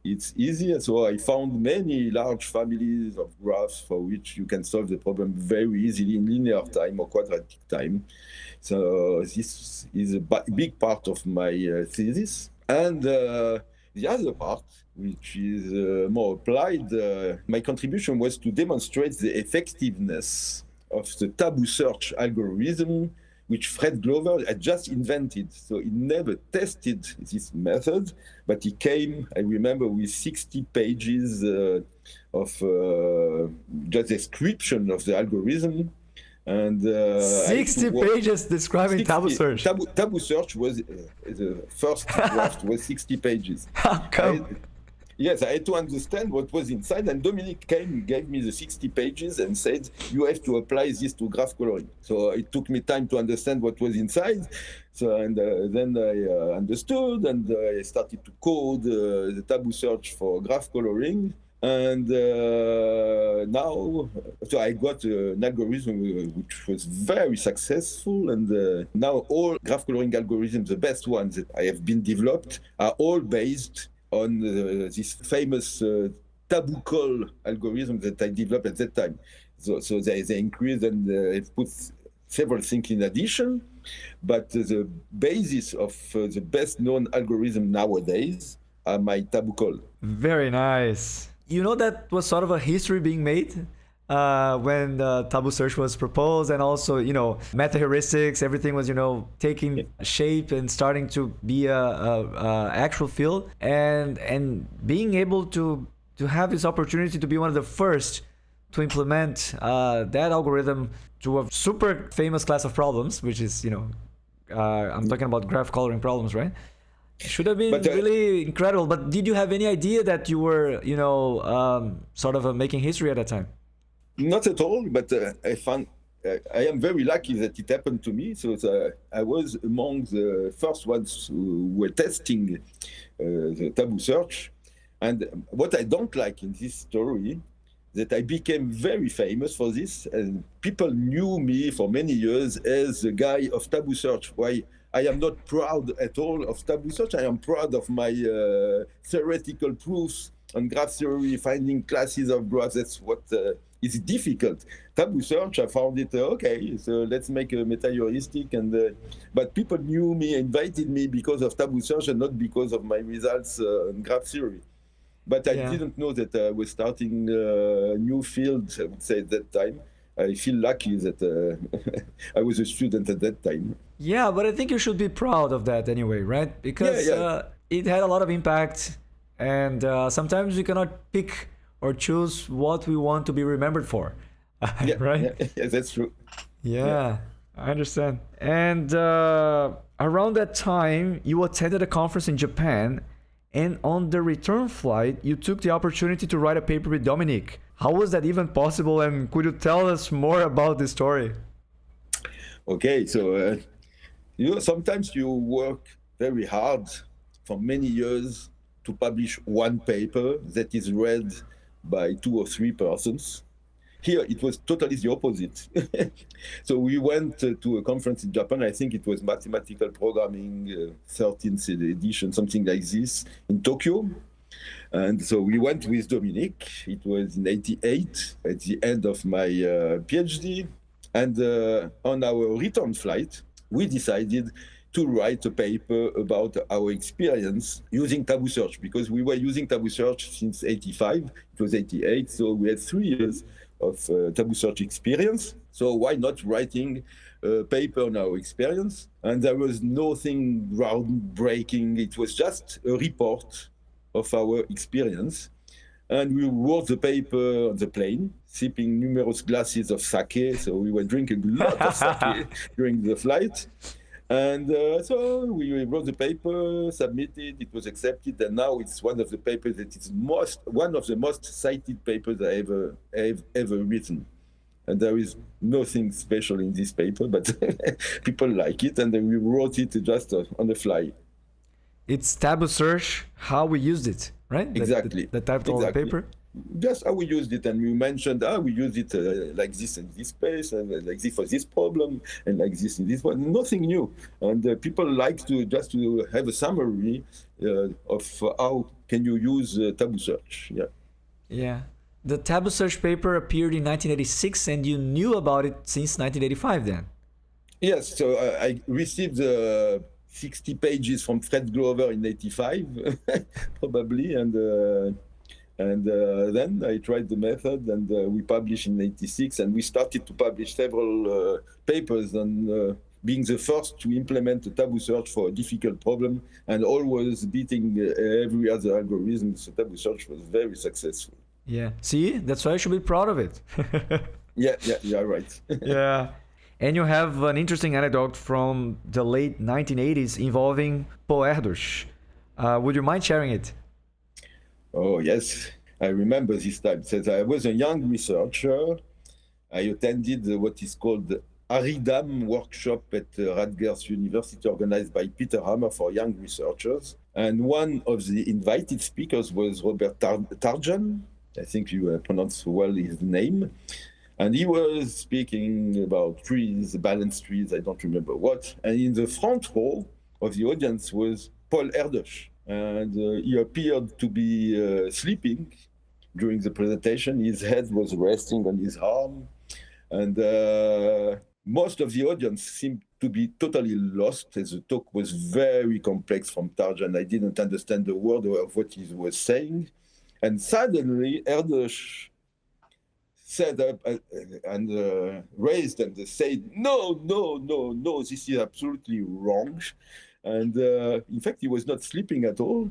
it's easier. So I found many large families of graphs for which you can solve the problem very easily in linear time or quadratic time. So this is a big part of my thesis. And the other part, which is more applied, my contribution was to demonstrate the effectiveness of the tabu search algorithm, which Fred Glover had just invented. So he never tested this method, but he came, I remember, with 60 pages of just description of the algorithm. And
60 pages describing
60,
tabu search.
Tabu search was the first draft was 60 pages.
How come?
Yes, I had to understand what was inside, and Dominique gave me the 60 pages and said, you have to apply this to graph coloring. So it took me time to understand what was inside. So then I understood, and I started to code the tabu search for graph coloring. And now, so I got an algorithm which was very successful. And now all graph coloring algorithms, the best ones that I have been developed, are all based on this famous tabu call algorithm that I developed at that time. So they increased and put several things in addition. But the basis of the best known algorithm nowadays are my tabu call.
Very nice. You know, that was sort of a history being made when tabu search was proposed, and also, you know, meta heuristics, everything was, you know, taking shape and starting to be a actual field, and being able to have this opportunity to be one of the first to implement that algorithm to a super famous class of problems, which is, you know, I'm talking about graph coloring problems, right? Should have been really incredible. But did you have any idea that you were, you know, sort of making history at that time?
Not at all, but I am very lucky that it happened to me. So I was among the first ones who were testing the tabu search. And what I don't like in this story, that I became very famous for this, and people knew me for many years as the guy of tabu search. Why I am not proud at all of tabu search. I am proud of my theoretical proofs on graph theory, finding classes of graphs. That's what is difficult. Tabu search, I found it okay. So let's make a meta-heuristic, but people knew me, invited me because of tabu search and not because of my results on graph theory. But I didn't know that I was starting a new field, I would say, at that time. I feel lucky that I was a student at that time.
Yeah, but I think you should be proud of that anyway, right? Because it had a lot of impact, and sometimes we cannot pick or choose what we want to be remembered for, right?
Yeah, that's true.
Yeah, I understand. And around that time, you attended a conference in Japan, and on the return flight, you took the opportunity to write a paper with Dominique. How was that even possible, and could you tell us more about this story?
Okay, so you know, sometimes you work very hard for many years to publish one paper that is read by 2 or 3 persons. Here, it was totally the opposite. So we went to a conference in Japan. I think it was Mathematical Programming, 13th edition, something like this, in Tokyo. And so we went with Dominique. It was in 88, at the end of my Ph.D. And on our return flight, we decided to write a paper about our experience using Tabu Search, because we were using Tabu Search since 85. It was 88, so we had 3 years of Tabu Search experience. So why not writing a paper on our experience? And there was nothing groundbreaking. It was just a report of our experience. And we wrote the paper on the plane, sipping numerous glasses of sake. So we were drinking a lot of sake during the flight. And so we wrote the paper, submitted, it was accepted, and now it's one of the papers that is one of the most cited papers I ever written. And there is nothing special in this paper, but people like it, and then we wrote it just on the fly.
It's Tabu Search, how we used it, right?
Exactly.
The type of paper?
Just how we used it, and we mentioned we used it like this in this space, and like this for this problem, and like this in this one. Nothing new, and people like to just to have a summary of how can you use Tabu Search. Yeah.
Yeah. The Tabu Search paper appeared in 1986, and you knew about it since 1985 then?
Yes, so I received 60 pages from Fred Glover in 85, probably, and then I tried the method, and we published in 86, and we started to publish several papers on being the first to implement a Tabu Search for a difficult problem, and always beating every other algorithm. So Tabu Search was very successful.
Yeah. See, that's why I should be proud of it.
yeah, right.
Yeah. And you have an interesting anecdote from the late 1980s involving Paul Erdős. Would you mind sharing it?
Oh, yes. I remember this time. Since I was a young researcher, I attended what is called the Aridam workshop at Rutgers University, organized by Peter Hammer for young researchers. And one of the invited speakers was Robert Tarjan. I think you pronounce well his name. And he was speaking about trees, balanced trees, I don't remember what. And in the front row of the audience was Paul Erdős. And he appeared to be sleeping during the presentation. His head was resting on his arm. And most of the audience seemed to be totally lost, as the talk was very complex from Tarjan. I didn't understand the word of what he was saying. And suddenly, Erdős sat up and raised and said, no, this is absolutely wrong. And in fact, he was not sleeping at all.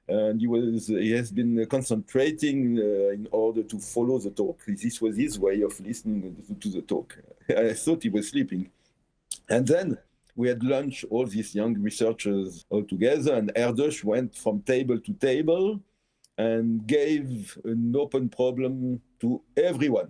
And he has been concentrating in order to follow the talk. This was his way of listening to the talk. I thought he was sleeping. And then we had lunch, all these young researchers all together, and Erdős went from table to table and gave an open problem to everyone.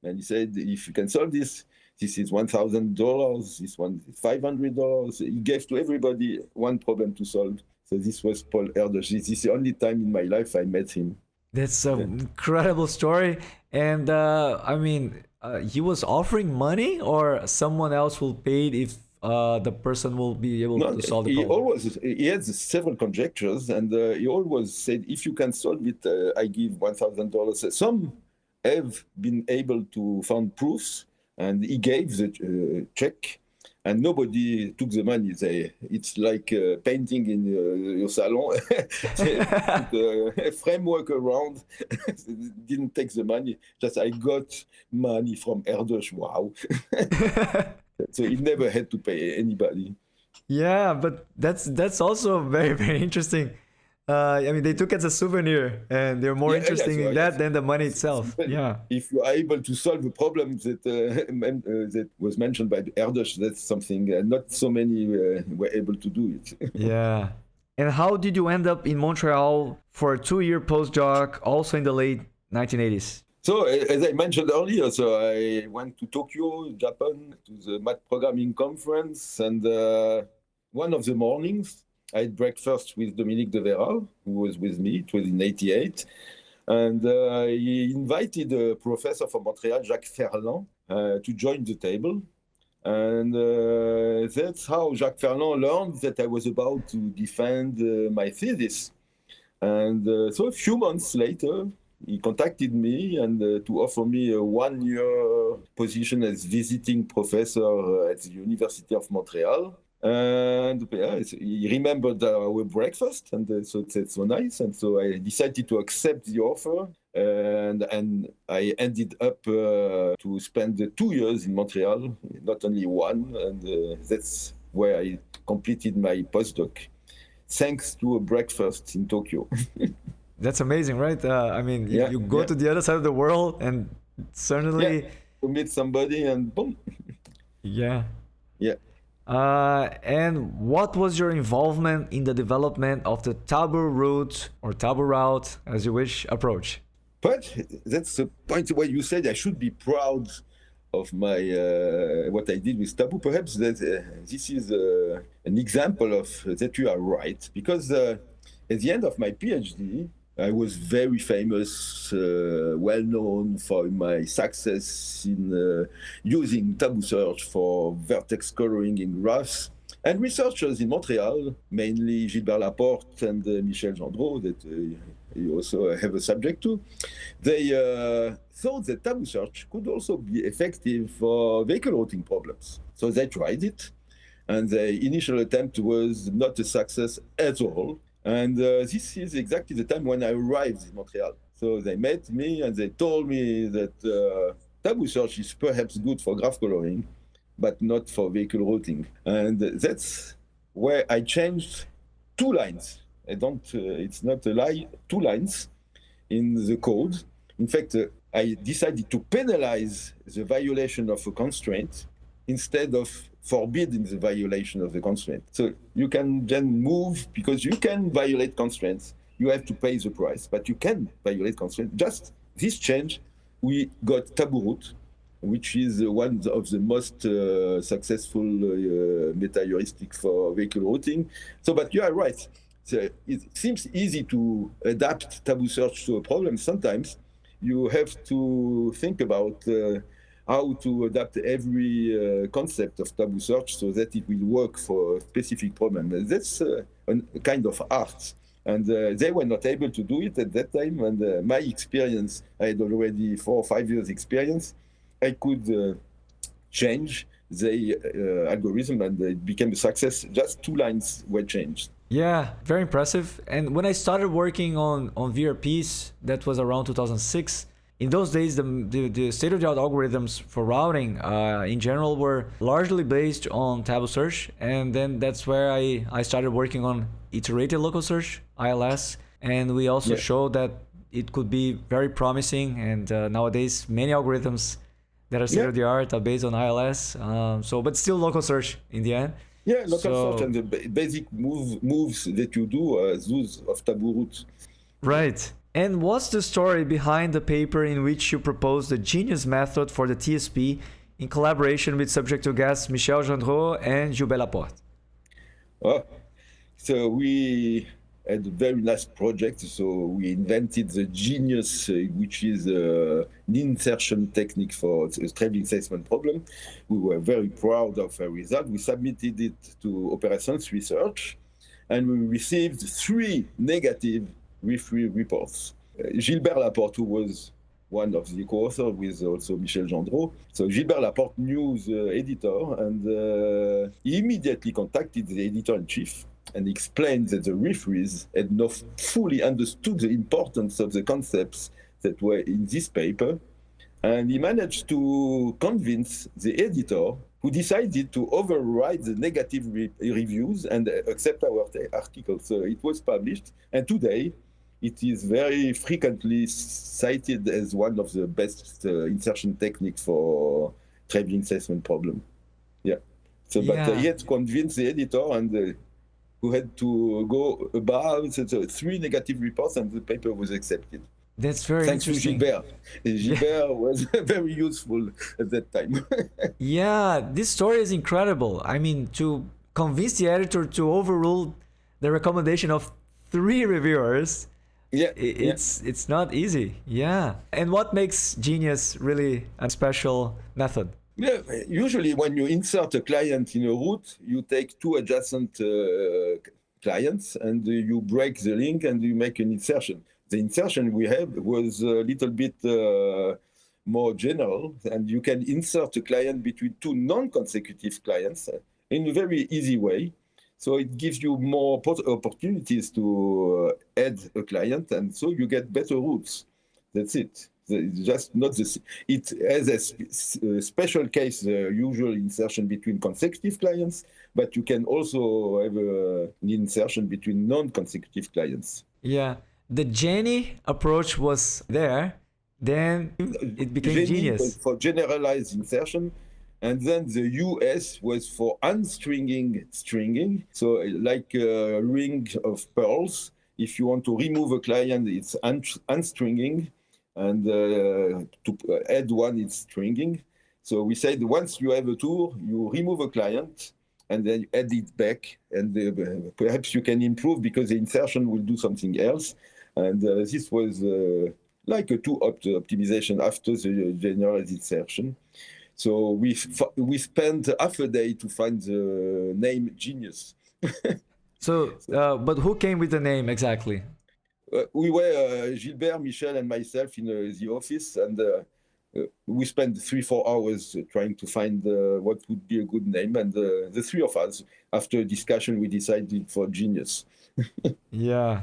And he said, if you can solve this, this is $1,000, this one is $500. He gave to everybody one problem to solve. So this was Paul Erdős. This is the only time in my life I met him.
That's an incredible story. And I mean, he was offering money, or someone else will pay if the person will be able to solve the problem?
He had several conjectures, and he always said, if you can solve it, I give $1,000. Some have been able to find proofs, and he gave the check, and nobody took the money. It's like painting in your salon. They put a framework around, didn't take the money. Just, I got money from Erdős. Wow. So he never had to pay anybody.
Yeah, but that's also very, very interesting. I mean, they took it as a souvenir, and they're more interested in that than the money itself. Yeah.
If you are able to solve a problem that that was mentioned by Erdős, that's something not so many were able to do it.
Yeah. And how did you end up in Montreal for a 2-year postdoc, also in the late 1980s?
So, as I mentioned earlier, so I went to Tokyo, Japan, to the math programming conference, and one of the mornings, I had breakfast with Dominique de Werra, who was with me. It was in '88. And he invited a professor from Montreal, Jacques Ferland, to join the table. And that's how Jacques Ferland learned that I was about to defend my thesis. And so a few months later, he contacted me and to offer me a 1-year position as visiting professor at the University of Montreal. And yeah, he remembered our breakfast, and so that's so nice. And so I decided to accept the offer, and I ended up to spend 2 years in Montreal, not only one, and that's where I completed my postdoc, thanks to a breakfast in Tokyo.
That's amazing, right? I mean, you go to the other side of the world, and suddenly
to meet somebody, and boom.
Yeah.
Yeah.
And what was your involvement in the development of the TABUROUTE or TABUROUTE, as you wish, approach?
But that's the point where you said I should be proud of my what I did with Tabu. Perhaps that this is an example of that you are right, because at the end of my PhD, I was very famous, well known for my success in using Tabu search for vertex coloring in graphs. And researchers in Montreal, mainly Gilbert Laporte and Michel Gendreau, that you also have a subject to, they thought that Tabu search could also be effective for vehicle routing problems. So they tried it, and the initial attempt was not a success at all. And this is exactly the time when I arrived in Montreal. So they met me and they told me that Tabu search is perhaps good for graph coloring, but not for vehicle routing. And that's where I changed 2 lines. It's not a lie, 2 lines in the code. In fact, I decided to penalize the violation of a constraint instead of forbidding the violation of the constraint. So you can then move, because you can violate constraints. You have to pay the price, but you can violate constraints. Just this change, we got TABUROUTE, which is one of the most successful meta-heuristic for vehicle routing. So, but you are right. So it seems easy to adapt Tabu search to a problem. Sometimes you have to think about how to adapt every concept of Tabu search so that it will work for a specific problem. That's a kind of art. And they were not able to do it at that time. And my experience, I had already 4 or 5 years experience. I could change the algorithm, and it became a success. Just 2 lines were changed.
Yeah, very impressive. And when I started working on VRPs, that was around 2006. In those days, the state-of-the-art algorithms for routing in general were largely based on Tabu search. And then that's where I started working on iterated local search, ILS. And we also showed that it could be very promising. And nowadays, many algorithms that are state-of-the-art are based on ILS. But still local search in the end.
Yeah, local search and the basic moves that you do are those of TABUROUTE.
Right. And what's the story behind the paper in which you proposed the genius method for the TSP in collaboration with subject to guests Michel Gendreau and Gilbert Laporte?
Oh, so we had a very nice project. So we invented the genius, which is an insertion technique for a traveling salesman problem. We were very proud of our result. We submitted it to Operations Research, and we received 3 negative reports. Gilbert Laporte, who was one of the co-authors with also Michel Gendreau. So Gilbert Laporte knew the editor, and he immediately contacted the editor-in-chief and explained that the referees had not fully understood the importance of the concepts that were in this paper. And he managed to convince the editor, who decided to override the negative reviews and accept our article. So it was published, and today it is very frequently cited as one of the best insertion techniques for traveling salesman problem. Yeah. So, but he had to convince the editor, and who had to go above the 3 negative reports, and the paper was accepted.
That's very interesting.
Thanks to Gilbert. Gilbert was very useful at that time.
Yeah, this story is incredible. I mean, to convince the editor to overrule the recommendation of 3 reviewers,
Yeah,
it's not easy. Yeah. And what makes Genius really a special method?
yeah. Usually, when you insert a client in a route, you take 2 adjacent clients and you break the link and you make an insertion. The insertion we have was a little bit more general, and you can insert a client between 2 non-consecutive clients in a very easy way. So it gives you more opportunities to add a client, and so you get better routes. That's it. It's just not this. It has a special case, usual insertion between consecutive clients, but you can also have an insertion between non-consecutive clients.
Yeah. The Jenny approach was there, then it became
Jenny
Genius.
was for generalized insertion, and then the US was for unstringing stringing. So like a ring of pearls, if you want to remove a client, it's unstringing, and to add one, it's stringing. So we said once you have a tour, you remove a client, and then you add it back, and perhaps you can improve because the insertion will do something else. And this was like a 2-opt optimization after the generalized insertion. So we spent half a day to find the name Genius.
So, but who came with the name exactly?
We were Gilbert, Michel, and myself in the office, and we spent 3-4 hours trying to find what would be a good name. And the 3 of us, after a discussion, we decided for Genius.
Yeah.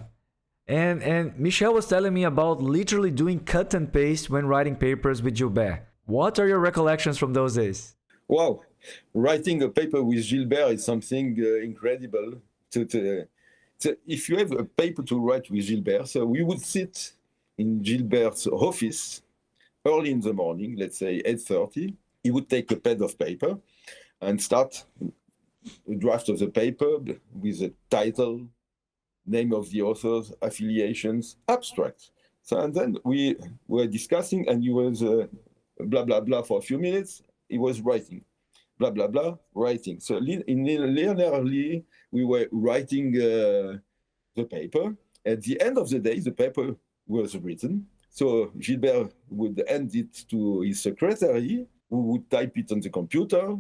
And Michel was telling me about literally doing cut and paste when writing papers with Gilbert. What are your recollections from those days?
Wow, writing a paper with Gilbert is something incredible. So if you have a paper to write with Gilbert, so we would sit in Gilbert's office early in the morning, let's say 8:30. He would take a pad of paper and start a draft of the paper with a title, name of the authors, affiliations, abstract. So, and then we were discussing, and he was blah, blah, blah for a few minutes. He was writing, blah, blah, blah, writing. So linearly, we were writing the paper. At the end of the day, the paper was written. So Gilbert would hand it to his secretary, who would type it on the computer.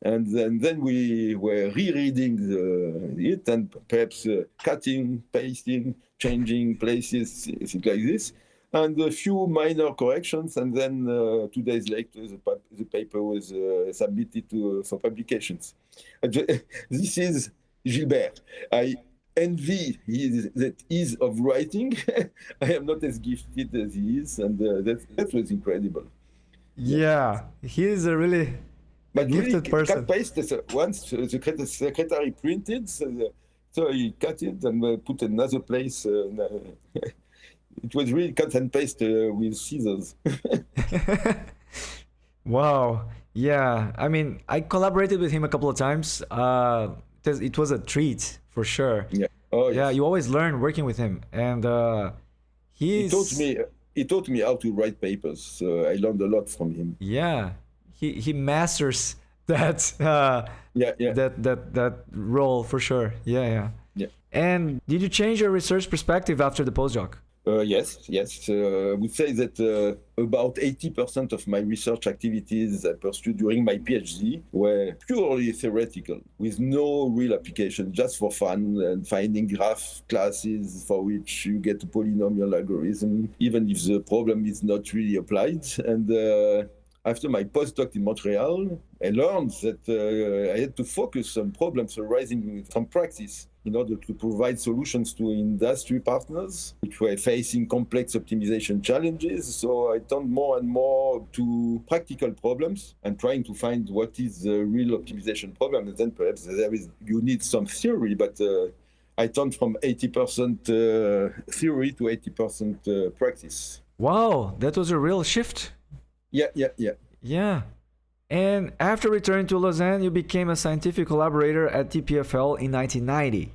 And then we were rereading it and perhaps cutting, pasting, changing places, things like this, and a few minor corrections. And then 2 days later, the paper was submitted for publications. This is Gilbert. I envy that ease of writing. I am not as gifted as he is, and that was incredible.
Yeah, he is a really gifted person.
Cut paste. Once the secretary printed, so he cut it and put another place. It was really cut and paste with scissors.
Wow. Yeah. I mean, I collaborated with him a couple of times. It was a treat for sure.
Yeah. Oh,
yeah.
yes.
You always learn working with him, and
he taught me how to write papers. So I learned a lot from him.
Yeah. He masters that that role for sure. Yeah. And did you change your research perspective after the postdoc?
Yes. I would say that about 80% of my research activities I pursued during my PhD were purely theoretical, with no real application, just for fun and finding graph classes for which you get a polynomial algorithm, even if the problem is not really applied. And after my postdoc in Montreal, I learned that I had to focus on problems arising from practice in order to provide solutions to industry partners which were facing complex optimization challenges. So I turned more and more to practical problems and trying to find what is the real optimization problem. And then perhaps you need some theory, but I turned from 80% theory to 80% practice.
Wow, that was a real shift. Yeah. And after returning to Lausanne, you became a scientific collaborator at EPFL in 1990.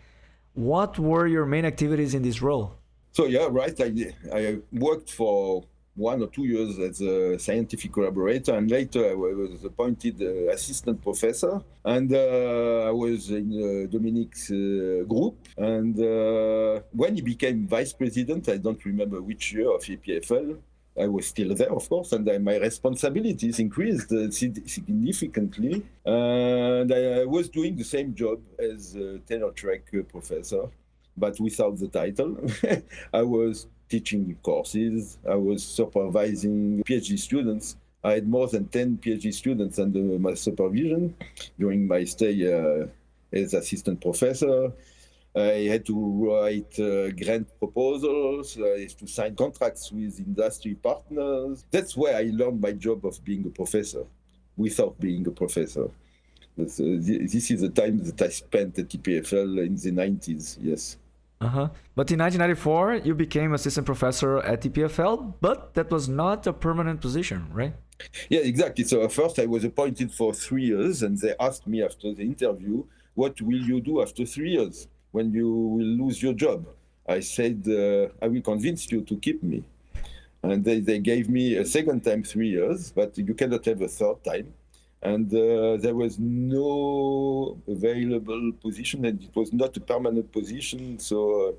What were your main activities in this role?
So yeah, right. I worked for 1 or 2 years as a scientific collaborator, and later I was appointed assistant professor, and I was in Dominique's group. And when he became vice president, I don't remember which year, of EPFL, I was still there, of course, and my responsibilities increased significantly. And I was doing the same job as a tenure track professor, but without the title. I was teaching courses. I was supervising PhD students. I had more than 10 PhD students under my supervision during my stay as assistant professor. I had to write grant proposals, to sign contracts with industry partners. That's where I learned my job of being a professor, without being a professor. This is the time that I spent at EPFL in the 90s, yes.
But in 1994, you became assistant professor at EPFL, but that was not a permanent position, right?
Yeah, exactly. So first I was appointed for 3 years, and they asked me after the interview, what will you do after 3 years when you will lose your job? I said, I will convince you to keep me. And they gave me a second time 3 years, but you cannot have a third time. And there was no available position, and it was not a permanent position. So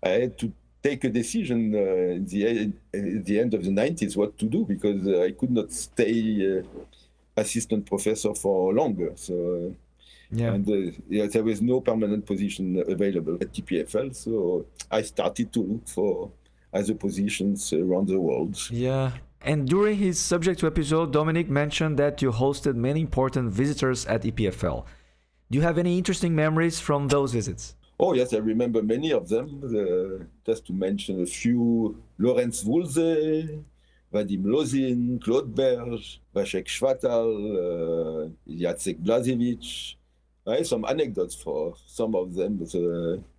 I had to take a decision at the end of the 90s what to do, because I could not stay assistant professor for longer. So, and there was no permanent position available at TPFL. So I started to look for other positions around the world.
Yeah. And during his subject to episode, Dominique mentioned that you hosted many important visitors at EPFL. Do you have any interesting memories from those visits?
Oh, yes, I remember many of them. Just to mention a few, Lorenz Wulze, Vadim Lozin, Claude Berge, Vacek Shvatal, Jacek Blazevich. I have some anecdotes for some of them, but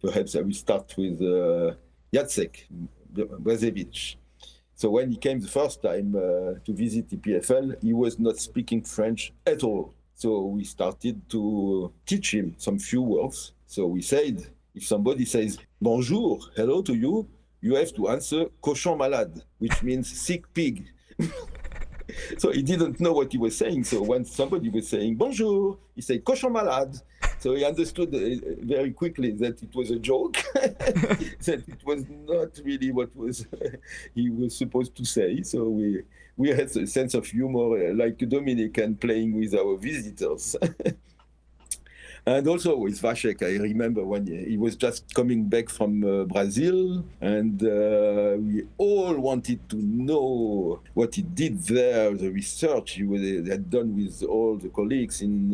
perhaps I will start with Jacek Blazevich. So when he came the first time to visit EPFL, he was not speaking French at all. So we started to teach him some few words. So we said, if somebody says bonjour, hello to you, you have to answer cochon malade, which means sick pig. So he didn't know what he was saying. So when somebody was saying bonjour, he said cochon malade. So he understood very quickly that it was a joke, that it was not really what he was supposed to say. So we had a sense of humor, like Dominique, and playing with our visitors. And also with Vacek, I remember when he was just coming back from Brazil, and we all wanted to know what he did there, the research he had done with all the colleagues in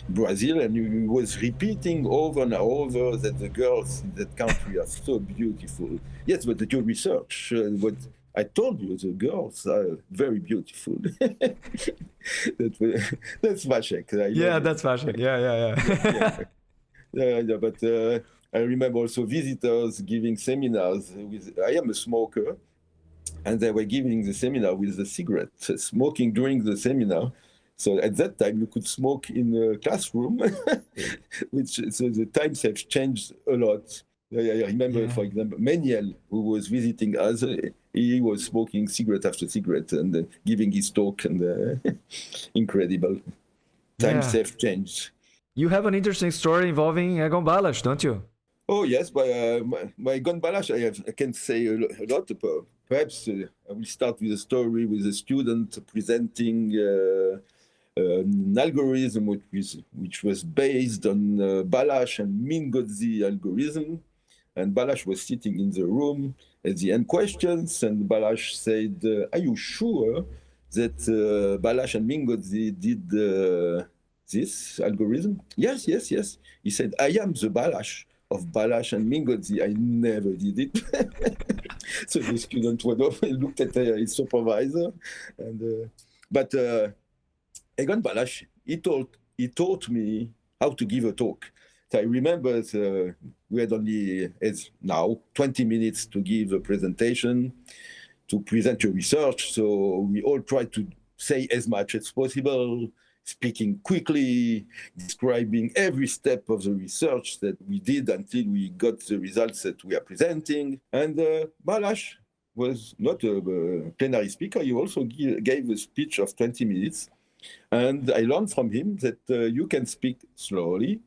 Brazil, and he was repeating over and over that the girls in that country are so beautiful. Yes, but your research, what I told you, the girls are very beautiful. That's Vacek.
Yeah, that's Vacek.
Yeah. But I remember also visitors giving seminars. I am a smoker, and they were giving the seminar with the cigarette, smoking during the seminar. So at that time, you could smoke in a classroom, so the times have changed a lot. I remember, for example, Meniel, who was visiting us, he was smoking cigarette after cigarette and giving his talk, and incredible. Times have changed.
You have an interesting story involving Egon Balas, don't you?
Oh, yes. My Egon Balas, I can say a lot about. Perhaps I will start with a story with a student presenting an algorithm which was based on Balas and Mingozzi algorithm. And Balas was sitting in the room at the end questions, and Balas said, are you sure that Balas and Mingozzi did this algorithm? Yes. He said, I am the Balas of Balas and Mingozzi. I never did it. So the student went off and looked at his supervisor. But Egon Balas, he taught me how to give a talk. So I remember we had only, as now, 20 minutes to give a presentation, to present your research. So we all tried to say as much as possible, speaking quickly, describing every step of the research that we did until we got the results that we are presenting. And Balas was not a plenary speaker. He also gave a speech of 20 minutes. And I learned from him that you can speak slowly,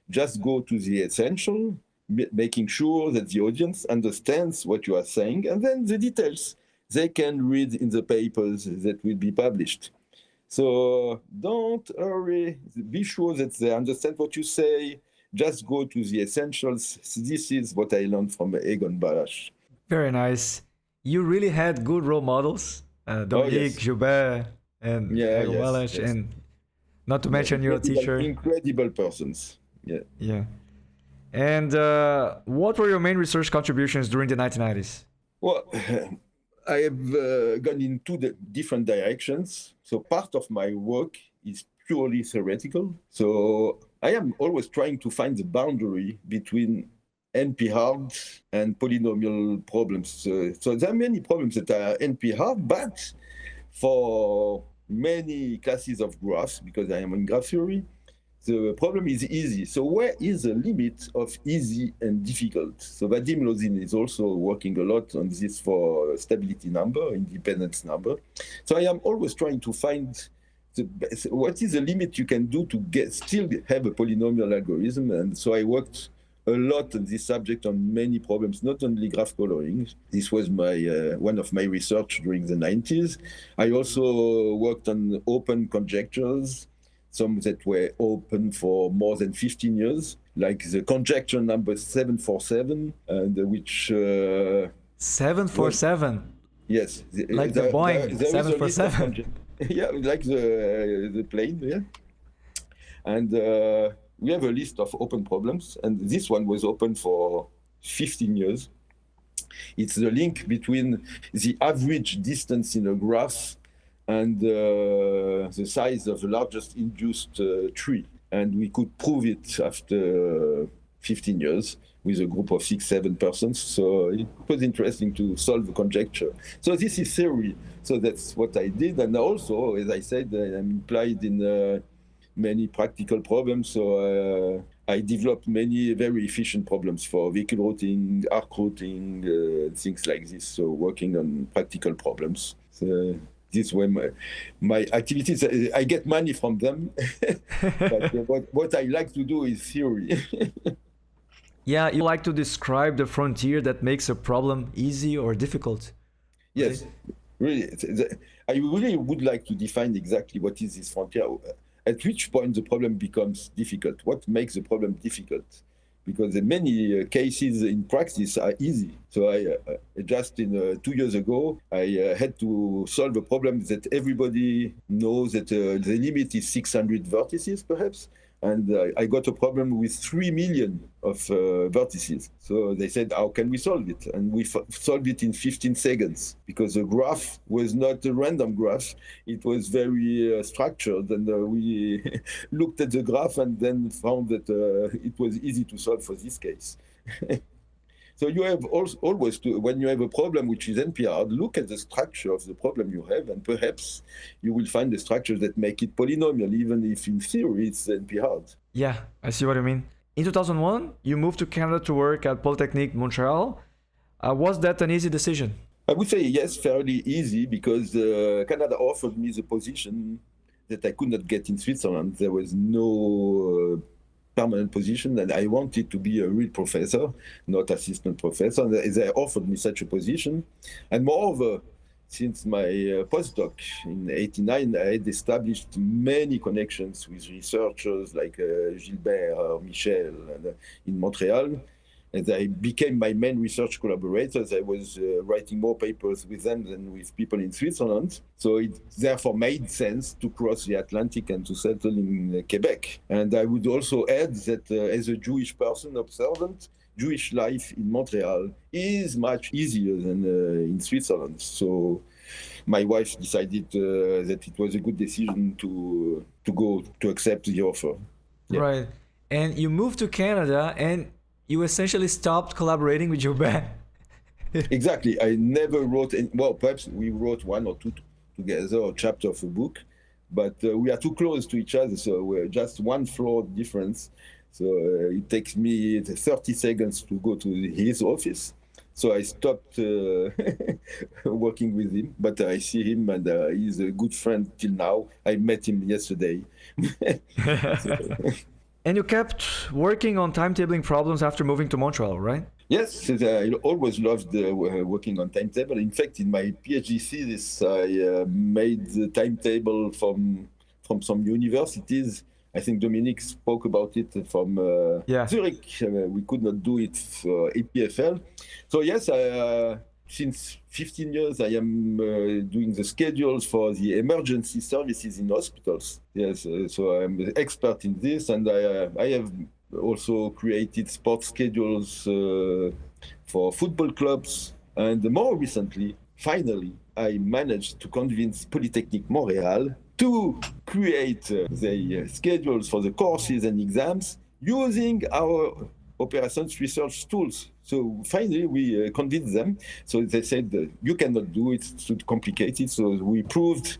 just go to the essential, making sure that the audience understands what you are saying, and then the details they can read in the papers that will be published. So don't hurry, be sure that they understand what you say, just go to the essentials. This is what I learned from Egon Balas.
Very nice. You really had good role models, Dominique,
yes.
Gilbert, and Egon Balas,
yes.
and not to mention your teacher.
Incredible persons. Yeah.
Yeah. And what were your main research contributions during the 1990s?
Well, I have gone in two different directions. So part of my work is purely theoretical. So I am always trying to find the boundary between NP-hard and polynomial problems. So there are many problems that are NP-hard, but for many classes of graphs, because I am in graph theory, the problem is easy. So where is the limit of easy and difficult? So Vadim Lozin is also working a lot on this for stability number, independence number. So I am always trying to find what is the limit you can do to still have a polynomial algorithm. And so I worked a lot on this subject on many problems, not only graph coloring. This was my one of my research during the 90s. I also worked on open conjectures, some that were open for more than 15 years, like the conjecture number 747, and which...
747?
Yes.
Like the Boeing 747?
Yeah, like the plane, yeah. And we have a list of open problems, and this one was open for 15 years. It's the link between the average distance in a graph and the size of the largest induced tree. And we could prove it after 15 years with a group of 6-7 persons. So it was interesting to solve the conjecture. So this is theory. So that's what I did. And also, as I said, I'm implied in many practical problems. So I developed many very efficient problems for vehicle routing, arc routing, things like this. So working on practical problems. So these were my activities. I get money from them, but what I like to do is theory.
Yeah, you like to describe the frontier that makes a problem easy or difficult.
Yes, really. I really would like to define exactly what is this frontier. At which point the problem becomes difficult? What makes the problem difficult? Because in many cases in practice are easy. So I just 2 years ago, I had to solve a problem that everybody knows that the limit is 600 vertices, perhaps. And I got a problem with 3 million of vertices. So they said, how can we solve it? And we solved it in 15 seconds because the graph was not a random graph. It was very structured. And we looked at the graph and then found that it was easy to solve for this case. So you have always to, when you have a problem which is NP-hard, look at the structure of the problem you have, and perhaps you will find the structures that make it polynomial, even if in theory it's NP-hard.
Yeah, I see what you mean. In 2001, you moved to Canada to work at Polytechnique Montréal. Was that an easy decision?
I would say yes, fairly easy, because Canada offered me the position that I could not get in Switzerland. There was no permanent position, and I wanted to be a real professor, not assistant professor. And they offered me such a position. And moreover, since my postdoc in '89, I had established many connections with researchers like Gilbert or Michel in Montreal. And I became my main research collaborators. I was writing more papers with them than with people in Switzerland. So it therefore made sense to cross the Atlantic and to settle in Quebec. And I would also add that as a Jewish person observant, Jewish life in Montreal is much easier than in Switzerland. So my wife decided that it was a good decision to go to accept the offer.
Yeah. Right. And you moved to Canada and you essentially stopped collaborating with Gilbert.
Exactly. I never wrote any, well, perhaps we wrote one or two together, a chapter of a book, but we are too close to each other, so we're just one floor difference. So it takes me 30 seconds to go to his office. So I stopped working with him, but I see him and he's a good friend till now. I met him yesterday.
And you kept working on timetabling problems after moving to Montreal, right?
Yes, I always loved working on timetable. In fact, in my PhD thesis, I made the timetable from some universities. I think Dominique spoke about it from Zurich. We could not do it for EPFL. So yes, since 15 years, I am doing the schedules for the emergency services in hospitals. Yes, so I'm an expert in this, and I have also created sports schedules for football clubs. And more recently, finally, I managed to convince Polytechnique Montréal to create the schedules for the courses and exams using our operations research tools. So finally, we convinced them. So they said, you cannot do it, it's too complicated. So we proved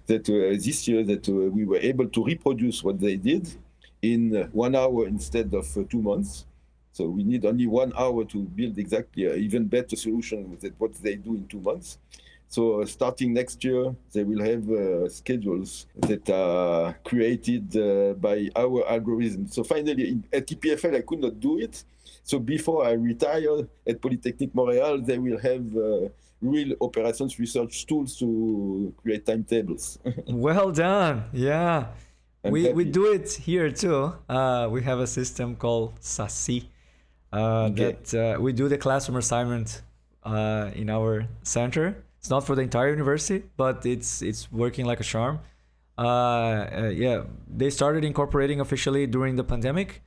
that this year that we were able to reproduce what they did in 1 hour instead of 2 months. So we need only 1 hour to build exactly an even better solution with what they do in 2 months. So starting next year, they will have schedules that are created by our algorithm. So finally, at EPFL, I could not do it. So before I retire at Polytechnique Montréal, they will have real operations research tools to create timetables.
Well done. Yeah. We do it here too. We have a system called SASI that we do the classroom assignment in our center. It's not for the entire university, but it's working like a charm. They started incorporating officially during the pandemic,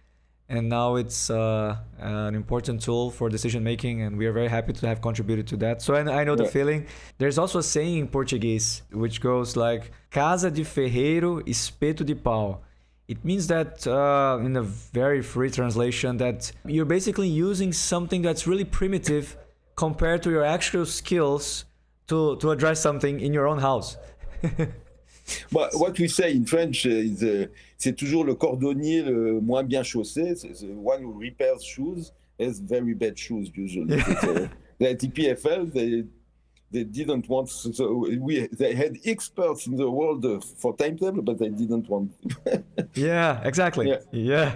and now it's an important tool for decision making, and we are very happy to have contributed to that. So I know the feeling. There's also a saying in Portuguese which goes like "Casa de ferreiro, espeto de pau." It means that, in a very free translation, that you're basically using something that's really primitive compared to your actual skills to address something in your own house.
But what we say in French is c'est toujours le cordonnier le moins bien chaussé. The one who repairs shoes has very bad shoes usually. At EPFL, they didn't want. So they had experts in the world for timetable, but they didn't want.
Yeah, exactly. Yeah.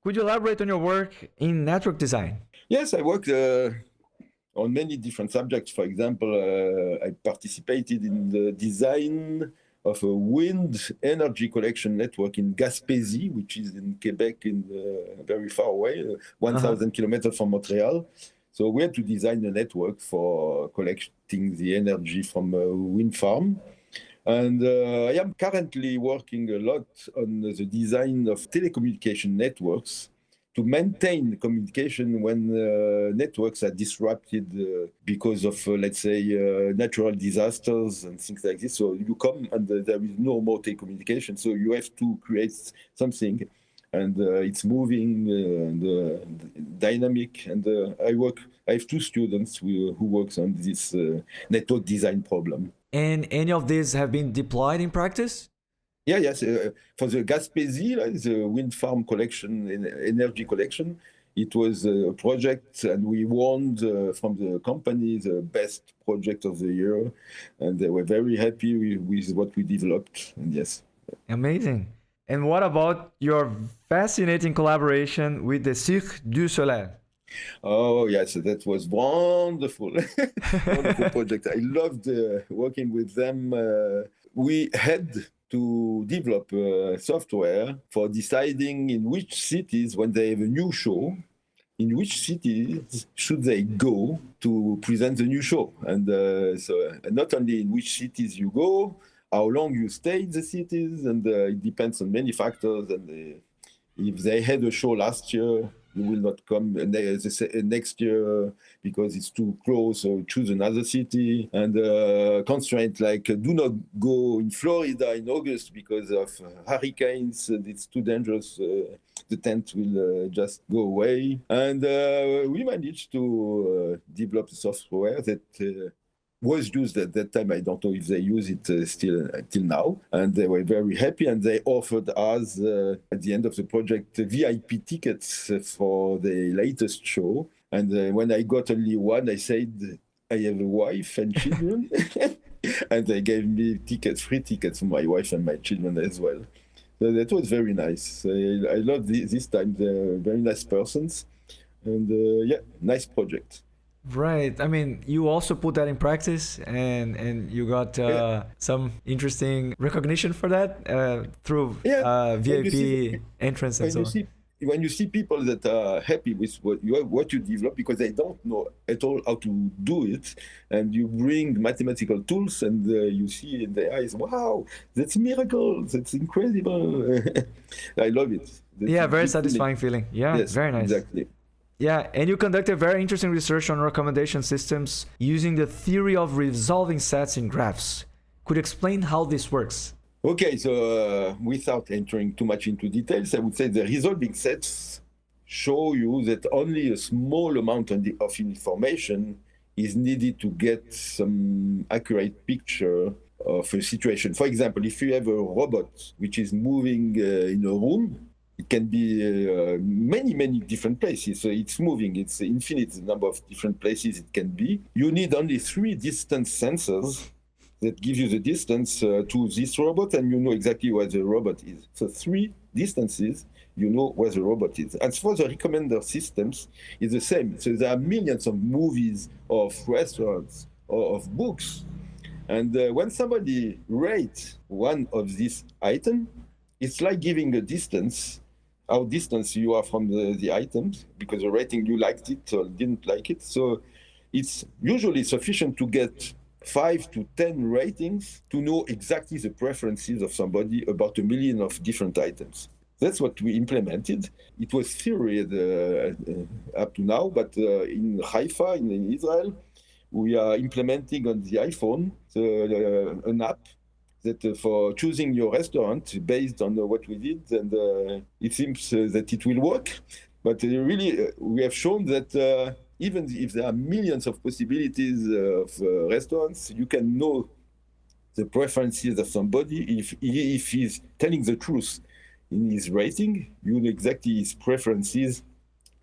Could you elaborate on your work in network design?
Yes, I worked on many different subjects. For example, I participated in the design of a wind energy collection network in Gaspésie, which is in Quebec, very far away, 1,000 kilometers from Montreal. So we had to design a network for collecting the energy from a wind farm. And I am currently working a lot on the design of telecommunication networks to maintain communication when networks are disrupted because of, let's say, natural disasters and things like this. So you come and there is no more telecommunication. So you have to create something, and it's moving and dynamic. And I have 2 students who works on this network design problem.
And any of these have been deployed in practice?
Yes. For the Gaspésie, the wind farm collection, energy collection, it was a project, and we won from the company the best project of the year, and they were very happy with what we developed. And yes.
Amazing. And what about your fascinating collaboration with the Cirque du Soleil?
Oh, yes, that was wonderful. Wonderful project. I loved working with them. We had to develop software for deciding in which cities, when they have a new show, in which cities should they go to present the new show. And so not only in which cities you go, how long you stay in the cities, and it depends on many factors. And if they had a show last year, you will not come next year because it's too close, or choose another city. And constraint like do not go in Florida in August because of hurricanes, it's too dangerous. The tent will just go away. And we managed to develop software that was used at that time. I don't know if they use it still till now. And they were very happy, and they offered us at the end of the project VIP tickets for the latest show. And when I got only one, I said, I have a wife and children. And they gave me free tickets for my wife and my children as well. So that was very nice. I love this time. They're very nice persons. And nice project.
Right. I mean, you also put that in practice, and you got some interesting recognition for that through VIP entrance and so on.
When you see people that are happy with what you develop, because they don't know at all how to do it, and you bring mathematical tools, and you see in their eyes, wow, that's a miracle, that's incredible. I love it.
That's very satisfying feeling. Yeah, yes, very nice.
Exactly.
Yeah, and you conducted very interesting research on recommendation systems using the theory of resolving sets in graphs. Could you explain how this works?
Okay, so without entering too much into details, I would say the resolving sets show you that only a small amount of information is needed to get some accurate picture of a situation. For example, if you have a robot which is moving in a room, it can be many different places. So it's moving, it's infinite the number of different places it can be. You need only 3 distance sensors that give you the distance to this robot, and you know exactly where the robot is. So 3 distances, you know where the robot is. As for the recommender systems, it's the same. So there are millions of movies, of restaurants, or of books. And when somebody rates one of these items, it's like giving a distance, how distance you are from the items, because the rating you liked it or didn't like it. So it's usually sufficient to get 5 to 10 ratings to know exactly the preferences of somebody about 1 million of different items. That's what we implemented. It was theory up to now, but in Haifa, in Israel, we are implementing on the iPhone an app that for choosing your restaurant based on what we did, and it seems that it will work. But really, we have shown that even if there are millions of possibilities of restaurants, you can know the preferences of somebody. If he's telling the truth in his rating, you know exactly his preferences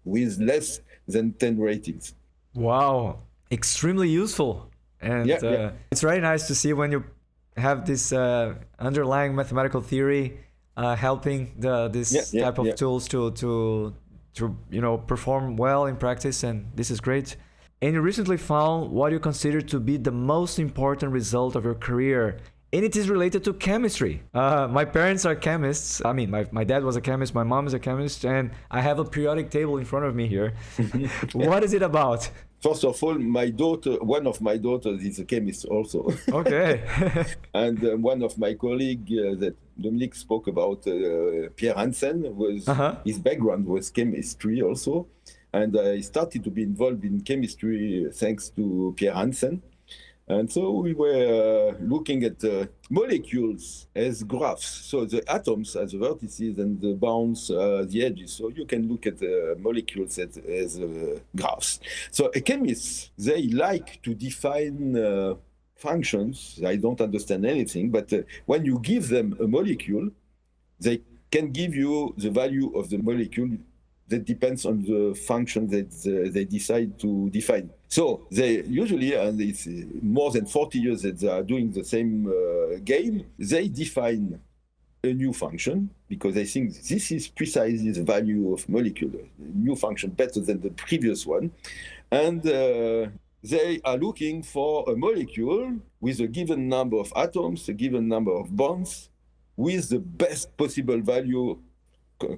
with less than 10 ratings.
Wow, extremely useful. And it's very nice to see when you have this underlying mathematical theory helping this type of tools to perform well in practice, and this is great. And you recently found what you consider to be the most important result of your career, and it is related to chemistry. My parents are chemists. I mean, my dad was a chemist, my mom is a chemist, and I have a periodic table in front of me here. What is it about?
First of all, one of my daughters is a chemist also.
Okay.
And one of my colleagues that Dominique spoke about, Pierre Hansen, his background was chemistry also. And I started to be involved in chemistry thanks to Pierre Hansen. And so we were looking at molecules as graphs. So the atoms as the vertices and the bounds the edges. So you can look at the molecules as graphs. So chemists, they like to define functions. I don't understand anything, but when you give them a molecule, they can give you the value of the molecule that depends on the function that they decide to define. So they usually, and it's more than 40 years that they are doing the same game, they define a new function because they think this is precisely the value of molecule, a new function better than the previous one. And they are looking for a molecule with a given number of atoms, a given number of bonds, with the best possible value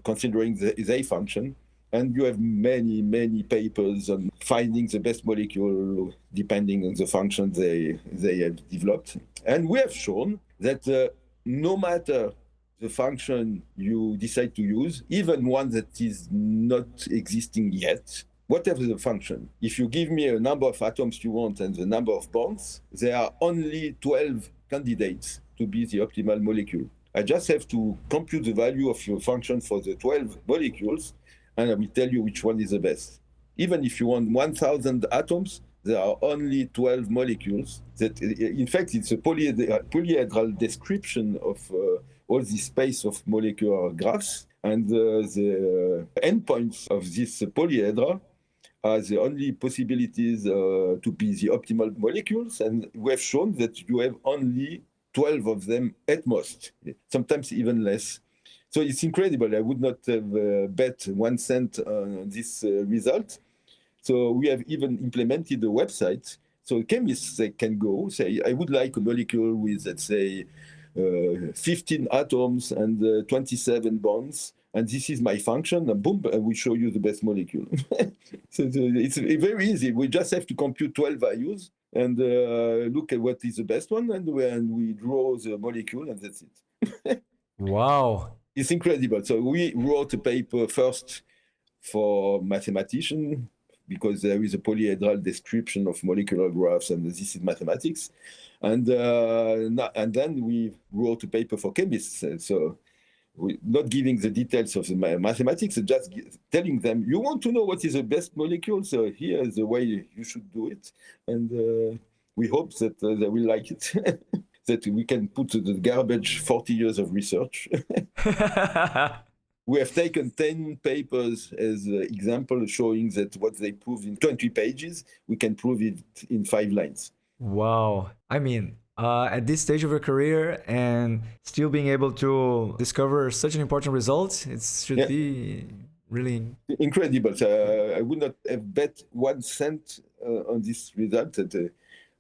considering the function. And you have many papers on finding the best molecule depending on the function they have developed. And we have shown that no matter the function you decide to use, even one that is not existing yet, whatever the function, if you give me a number of atoms you want and the number of bonds, there are only 12 candidates to be the optimal molecule. I just have to compute the value of your function for the 12 molecules, and I will tell you which one is the best. Even if you want 1,000 atoms, there are only 12 molecules. That, in fact, it's a polyhedral description of all the space of molecular graphs. And the endpoints of this polyhedra as the only possibilities to be the optimal molecules, and we have shown that you have only 12 of them at most, sometimes even less. So it's incredible. I would not have bet 1 cent on this result. So we have even implemented a website. So chemists, they can go, say, I would like a molecule with, let's say, 15 atoms and 27 bonds. And this is my function, and boom, I will show you the best molecule. So it's very easy. We just have to compute 12 values and look at what is the best one, and we draw the molecule, and that's it.
Wow.
It's incredible. So we wrote a paper first for mathematicians, because there is a polyhedral description of molecular graphs, and this is mathematics. And then we wrote a paper for chemists. So we're not giving the details of the mathematics, just telling them, you want to know what is the best molecule, so here is the way you should do it. And we hope that they will like it, that we can put to the garbage 40 years of research. We have taken 10 papers as an example, showing that what they proved in 20 pages, we can prove it in 5 lines.
Wow. I mean, at this stage of your career and still being able to discover such an important result, it should be really
incredible. So, I would not have bet 1 cent on this result. That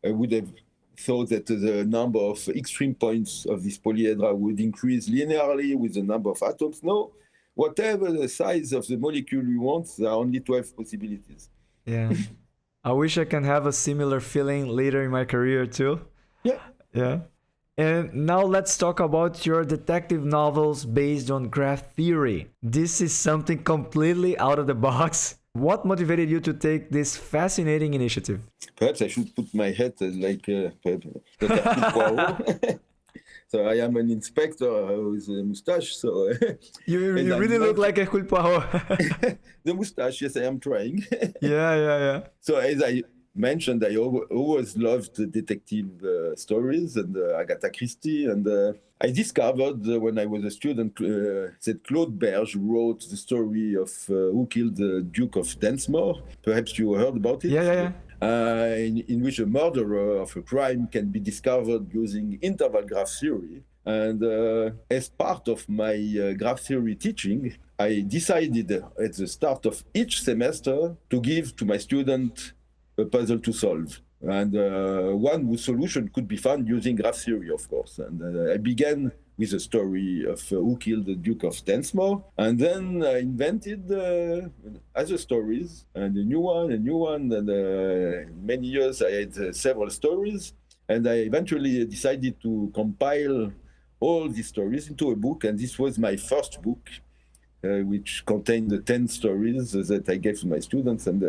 I would have thought that the number of extreme points of this polyhedra would increase linearly with the number of atoms. No, whatever the size of the molecule you want, there are only 12 possibilities.
Yeah. I wish I can have a similar feeling later in my career too.
Yeah.
Yeah. And now let's talk about your detective novels based on graph theory. This is something completely out of the box. What motivated you to take this fascinating initiative?
Perhaps I should put my head like So I am an inspector with a mustache. So
you really look like Hercule Poirot.
The mustache, yes, I am trying.
Yeah.
So as I mentioned, I always loved detective stories and Agatha Christie. And I discovered when I was a student that Claude Berge wrote the story of Who Killed the Duke of Densmore. Perhaps you heard about it?
Yeah.
In which a murderer of a crime can be discovered using interval graph theory. And as part of my graph theory teaching, I decided at the start of each semester to give to my student a puzzle to solve. And one solution could be found using graph theory, of course. And I began with the story of Who Killed the Duke of Densmore. And then I invented other stories, and a new one. And many years I had several stories. And I eventually decided to compile all these stories into a book. And this was my first book, which contained the 10 stories that I gave to my students. And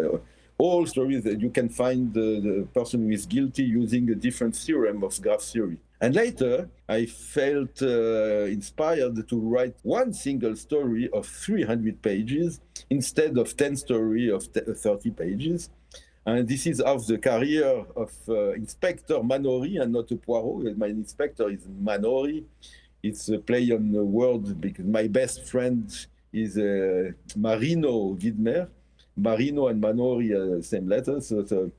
all stories that you can find the person who is guilty using a different theorem of graph theory. And later, I felt inspired to write one single story of 300 pages instead of 10 stories of 30 pages. And this is of the career of Inspector Manori and not a Poirot. My inspector is Manori. It's a play on the word because my best friend is Marino Widmer. Marino and Manori are the same letters. So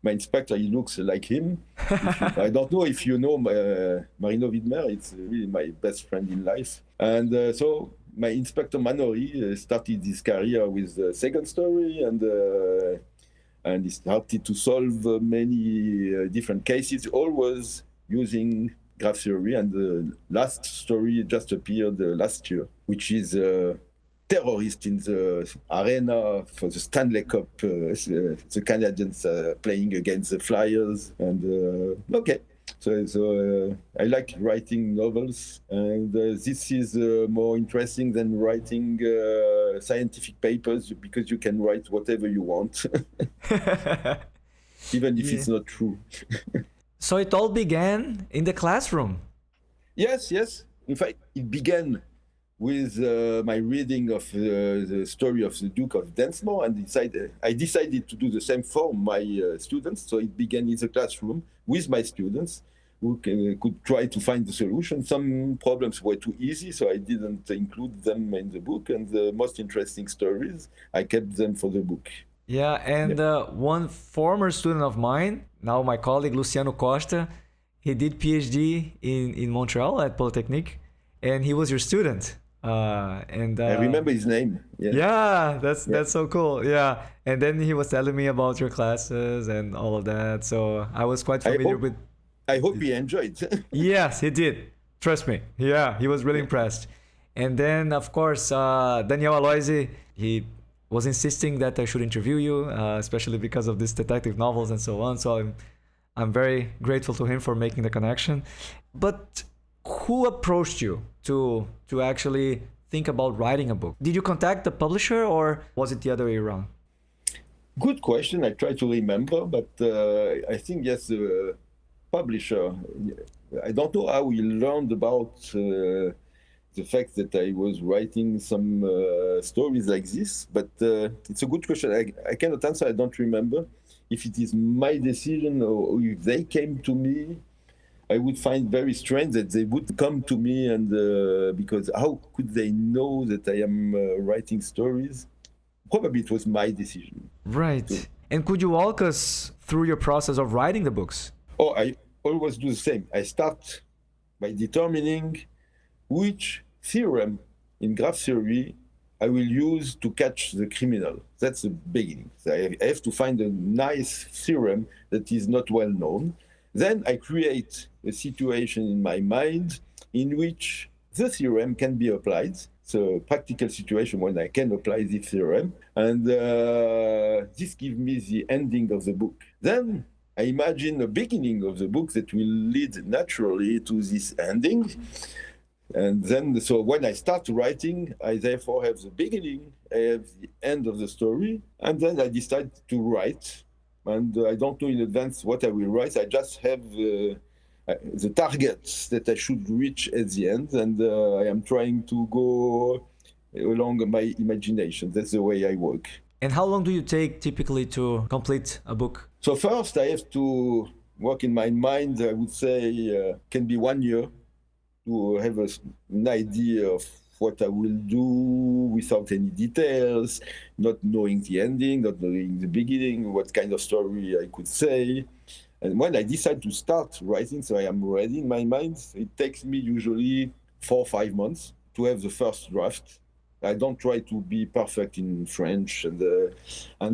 my inspector, he looks like him. I don't know if you know Marino Widmer. It's really my best friend in life. And so my Inspector Manori started his career with the second story, and he started to solve many different cases, always using graph theory. And the last story just appeared last year, which is terrorist in the arena for the Stanley Cup. The Canadians playing against the Flyers. And so I like writing novels, and this is more interesting than writing scientific papers, because you can write whatever you want, even if it's not true.
So it all began in the classroom.
Yes. In fact, it began with my reading of the story of the Duke of Densmore, and I decided to do the same for my students. So it began in the classroom with my students, who could try to find the solution. Some problems were too easy, so I didn't include them in the book, and the most interesting stories, I kept them for the book.
Yeah, and one former student of mine, now my colleague Luciano Costa, he did PhD in Montreal at Polytechnique, and he was your student.
I remember his name. Yeah.
Yeah, that's so cool. Yeah, and then he was telling me about your classes and all of that, so I was quite familiar with.
I hope he enjoyed.
Yes, he did. Trust me. Yeah, he was really impressed. And then, of course, Daniel Aloisi, he was insisting that I should interview you, especially because of these detective novels and so on. So I'm very grateful to him for making the connection. But who approached you to actually think about writing a book? Did you contact the publisher or was it the other way around?
Good question. I try to remember, but I think yes, the publisher. I don't know how we learned about the fact that I was writing some stories like this, but it's a good question. I cannot answer. I don't remember if it is my decision or if they came to me. I would find very strange that they would come to me, and because how could they know that I am writing stories? Probably it was my decision.
Right. So, and could you walk us through your process of writing the books?
Oh, I always do the same. I start by determining which theorem in graph theory I will use to catch the criminal. That's the beginning. So I have to find a nice theorem that is not well known. Then I create a situation in my mind in which the theorem can be applied. So a practical situation when I can apply the theorem. And this gives me the ending of the book. Then I imagine a beginning of the book that will lead naturally to this ending. And then, so when I start writing, I therefore have the beginning, I have the end of the story, and then I decide to write. And I don't know in advance what I will write. I just have the targets that I should reach at the end, and I am trying to go along my imagination. That's the way I work.
And how long do you take typically to complete a book?
So first I have to work in my mind, I would say, can be 1 year to have an idea of what I will do without any details, not knowing the ending, not knowing the beginning, what kind of story I could say. And when I decide to start writing, so I am ready in my mind, it takes me usually 4 or 5 months to have the first draft. I don't try to be perfect in French, and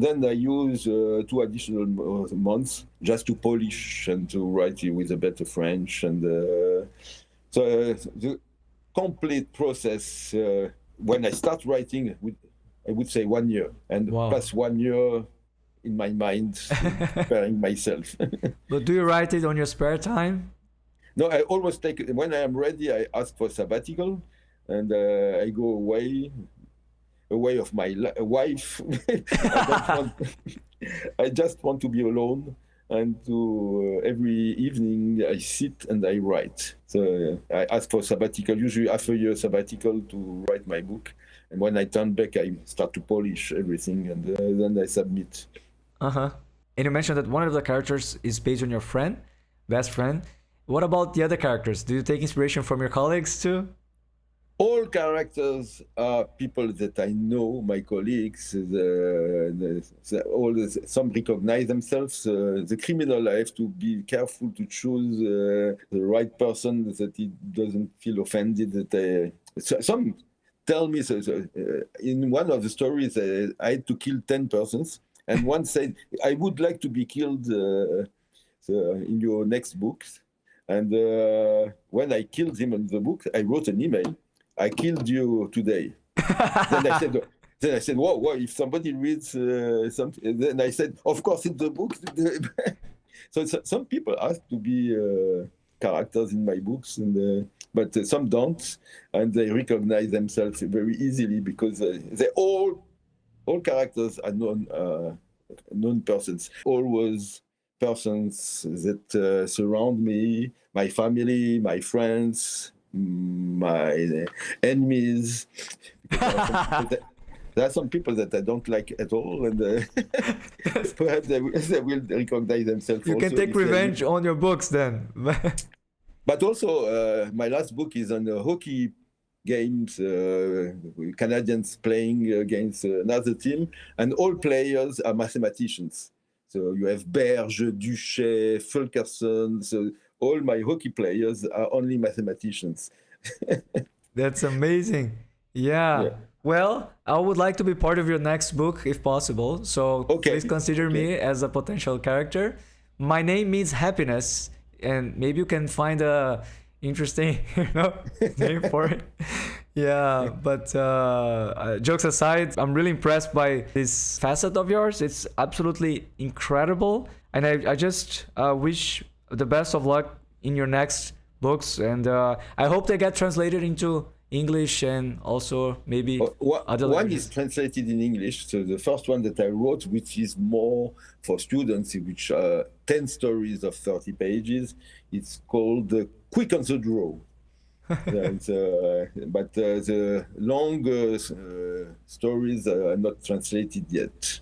then I use 2 additional months just to polish and to write it with a better French. And so the complete process, when I start writing, I would say 1 year, and plus 1 year in my mind, preparing myself.
But do you write it on your spare time?
No, I always take, when I am ready, I ask for sabbatical, and I go away of my wife. I just want to be alone, and to every evening I sit and I write. So I ask for sabbatical, usually half a year sabbatical to write my book. And when I turn back, I start to polish everything, and then I submit.
And you mentioned that one of the characters is based on your friend, best friend. What about the other characters? Do you take inspiration from your colleagues too?
All characters are people that I know, my colleagues. Some recognize themselves. The criminal, I have to be careful to choose the right person, that he doesn't feel offended. Some tell me, in one of the stories, I had to kill 10 persons. And one said, I would like to be killed in your next book. And when I killed him in the book, I wrote an email. I killed you today. Then I said, whoa, if somebody reads something, then I said, of course, in the book. So some people ask to be characters in my books, but some don't, and they recognize themselves very easily because they all characters are known persons. Always persons that surround me, my family, my friends, my enemies. There are some people that I don't like at all, and perhaps they will recognize themselves.
You can take revenge on your books then.
But also, my last book is on hockey games, Canadians playing against another team, and all players are mathematicians. So you have Berge, Duchet, Fulkerson. So all my hockey players are only mathematicians.
That's amazing. Yeah.
Yeah.
Well, I would like to be part of your next book if possible. So
Okay.
please consider me as a potential character. My name means happiness, and maybe you can find a interesting, name for it. Yeah, but jokes aside, I'm really impressed by this facet of yours. It's absolutely incredible, and I just wish the best of luck in your next books, and I hope they get translated into English and also maybe other
one
languages.
is translated in English. So the first one that I wrote, which is more for students, which are 10 stories of 30 pages, it's called Quick on the Draw. But the long stories are not translated yet.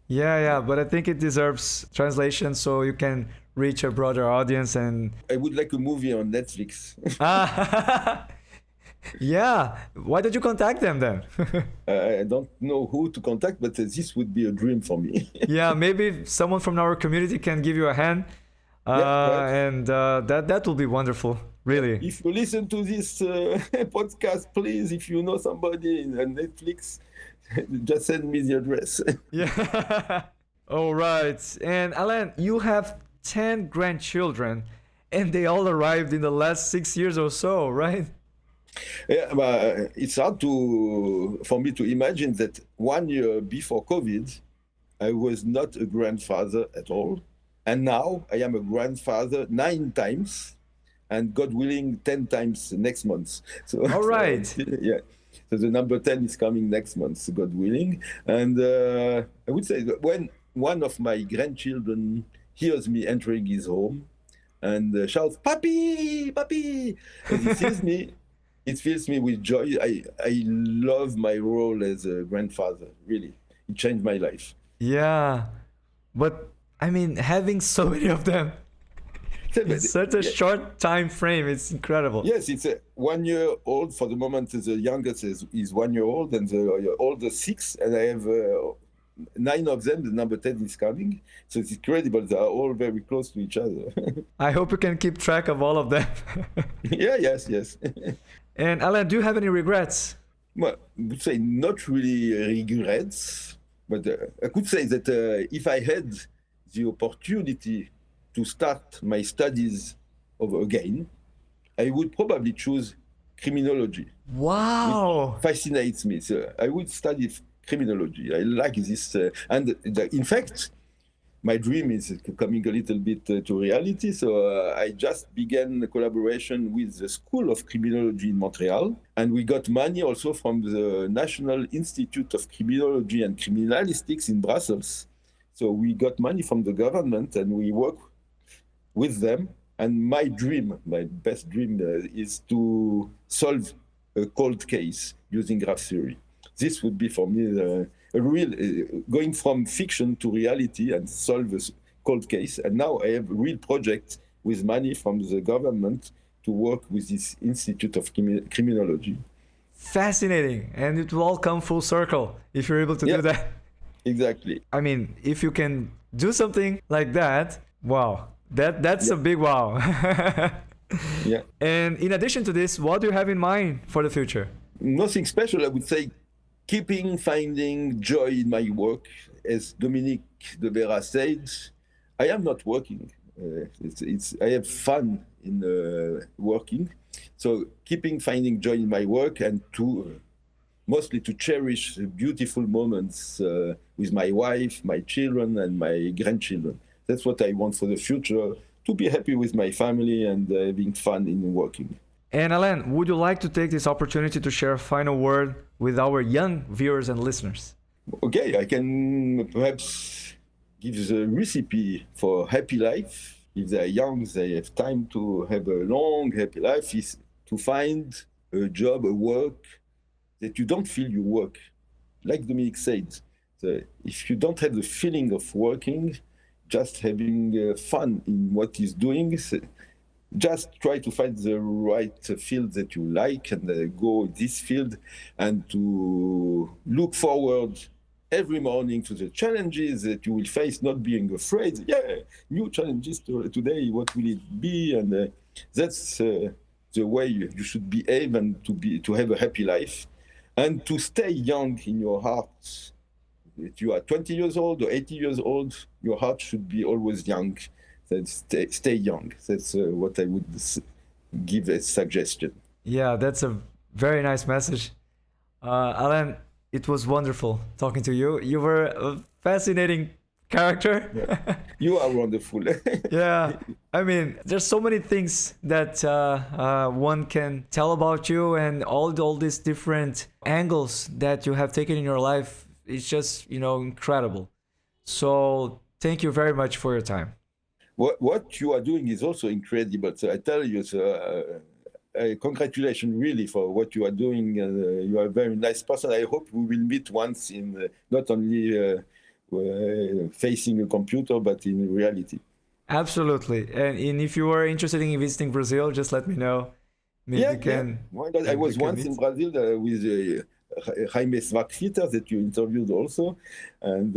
Yeah, but I think it deserves translation so you can reach a broader audience. And
I would like a movie on Netflix.
yeah, why don't you contact them then?
I don't know who to contact, but this would be a dream for me.
Yeah, maybe someone from our community can give you a hand, and that will be wonderful, really.
If you listen to this podcast, please, if you know somebody in Netflix, just send me the address.
Yeah. All right. And Alain, you have 10 grandchildren, and they all arrived in the last 6 years or so, right?
Yeah, but it's hard for me to imagine that 1 year before COVID, I was not a grandfather at all. And now I am a grandfather 9 times, and God willing, 10 times next month. So,
all right.
Yeah. So the number 10 is coming next month, God willing. And I would say that when one of my grandchildren hears me entering his home and shouts, "Papi, Papi," and he sees me, it fills me with joy. I love my role as a grandfather, really. It changed my life.
Yeah. But, I mean, having so many of them in such a short time frame, it's incredible.
Yes, it's 1 year old. For the moment, the youngest is 1 year old, and the oldest 6. And I have 9 of them. The number 10 is coming. So it's incredible. They are all very close to each other.
I hope you can keep track of all of them.
Yes.
And Alain, do you have any regrets?
Well, I would say not really regrets, but I could say that if I had the opportunity to start my studies over again, I would probably choose criminology.
Wow.
It fascinates me. So I would study criminology. I like this. In fact, my dream is coming a little bit to reality. So I just began a collaboration with the School of Criminology in Montreal. And we got money also from the National Institute of Criminology and Criminalistics in Brussels. So we got money from the government and we work with them. And my best dream is to solve a cold case using graph theory. This would be for me a real going from fiction to reality and solve a cold case. And now I have a real project with money from the government to work with this Institute of Criminology.
Fascinating. And it will all come full circle if you're able to do that.
Exactly.
I mean, if you can do something like that, wow, that's a big wow.
Yeah.
And in addition to this, what do you have in mind for the future?
Nothing special, I would say. Finding joy in my work. As Dominique de Werra said, I am not working. I have fun in working. So finding joy in my work and mostly to cherish the beautiful moments with my wife, my children, and my grandchildren. That's what I want for the future, to be happy with my family and having fun in working.
And Alain, would you like to take this opportunity to share a final word with our young viewers and listeners?
Okay, I can perhaps give the recipe for happy life. If they are young, they have time to have a long, happy life, is to find a job, a work that you don't feel you work. Like Dominique said, if you don't have the feeling of working, just having fun in what he's doing, just try to find the right field that you like and go this field, and to look forward every morning to the challenges that you will face, not being afraid. Yeah, new challenges today, what will it be? And that's the way you should behave, and to have a happy life, and to stay young in your heart. If you are 20 years old or 80 years old, your heart should be always young. Stay young. That's what I would give as suggestion.
Yeah, that's a very nice message. Alain, it was wonderful talking to you. You were a fascinating character.
Yeah. You are wonderful.
Yeah, I mean, there's so many things that one can tell about you, and all these different angles that you have taken in your life. It's just, incredible. So thank you very much for your time.
What you are doing is also incredible. So I tell you, congratulations really for what you are doing. You are a very nice person. I hope we will meet once in not only facing a computer, but in reality.
Absolutely. And if you are interested in visiting Brazil, just let me know. Maybe
Yeah,
we can.
Why not? I was once in Brazil with Jaime Svackfitter that you interviewed also, and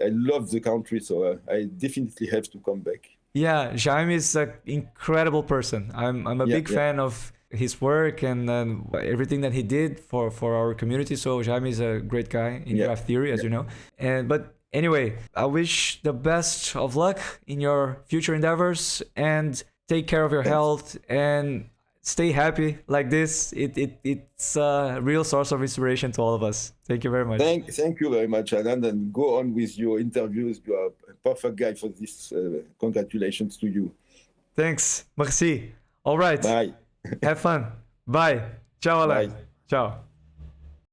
I love the country, so I definitely have to come back.
Yeah, Jaime is an incredible person. I'm a big fan of his work and everything that he did for our community. So Jaime is a great guy in graph theory, as you know. But anyway, I wish the best of luck in your future endeavors, and take care of your health and stay happy like this. It's a real source of inspiration to all of us. Thank you very much.
Thank you very much, Alain, and go on with your interviews. You are a perfect guy for this. Congratulations to you.
Thanks. Merci. All right.
Bye.
Have fun. Bye. Ciao, Alain.
Bye.
Ciao.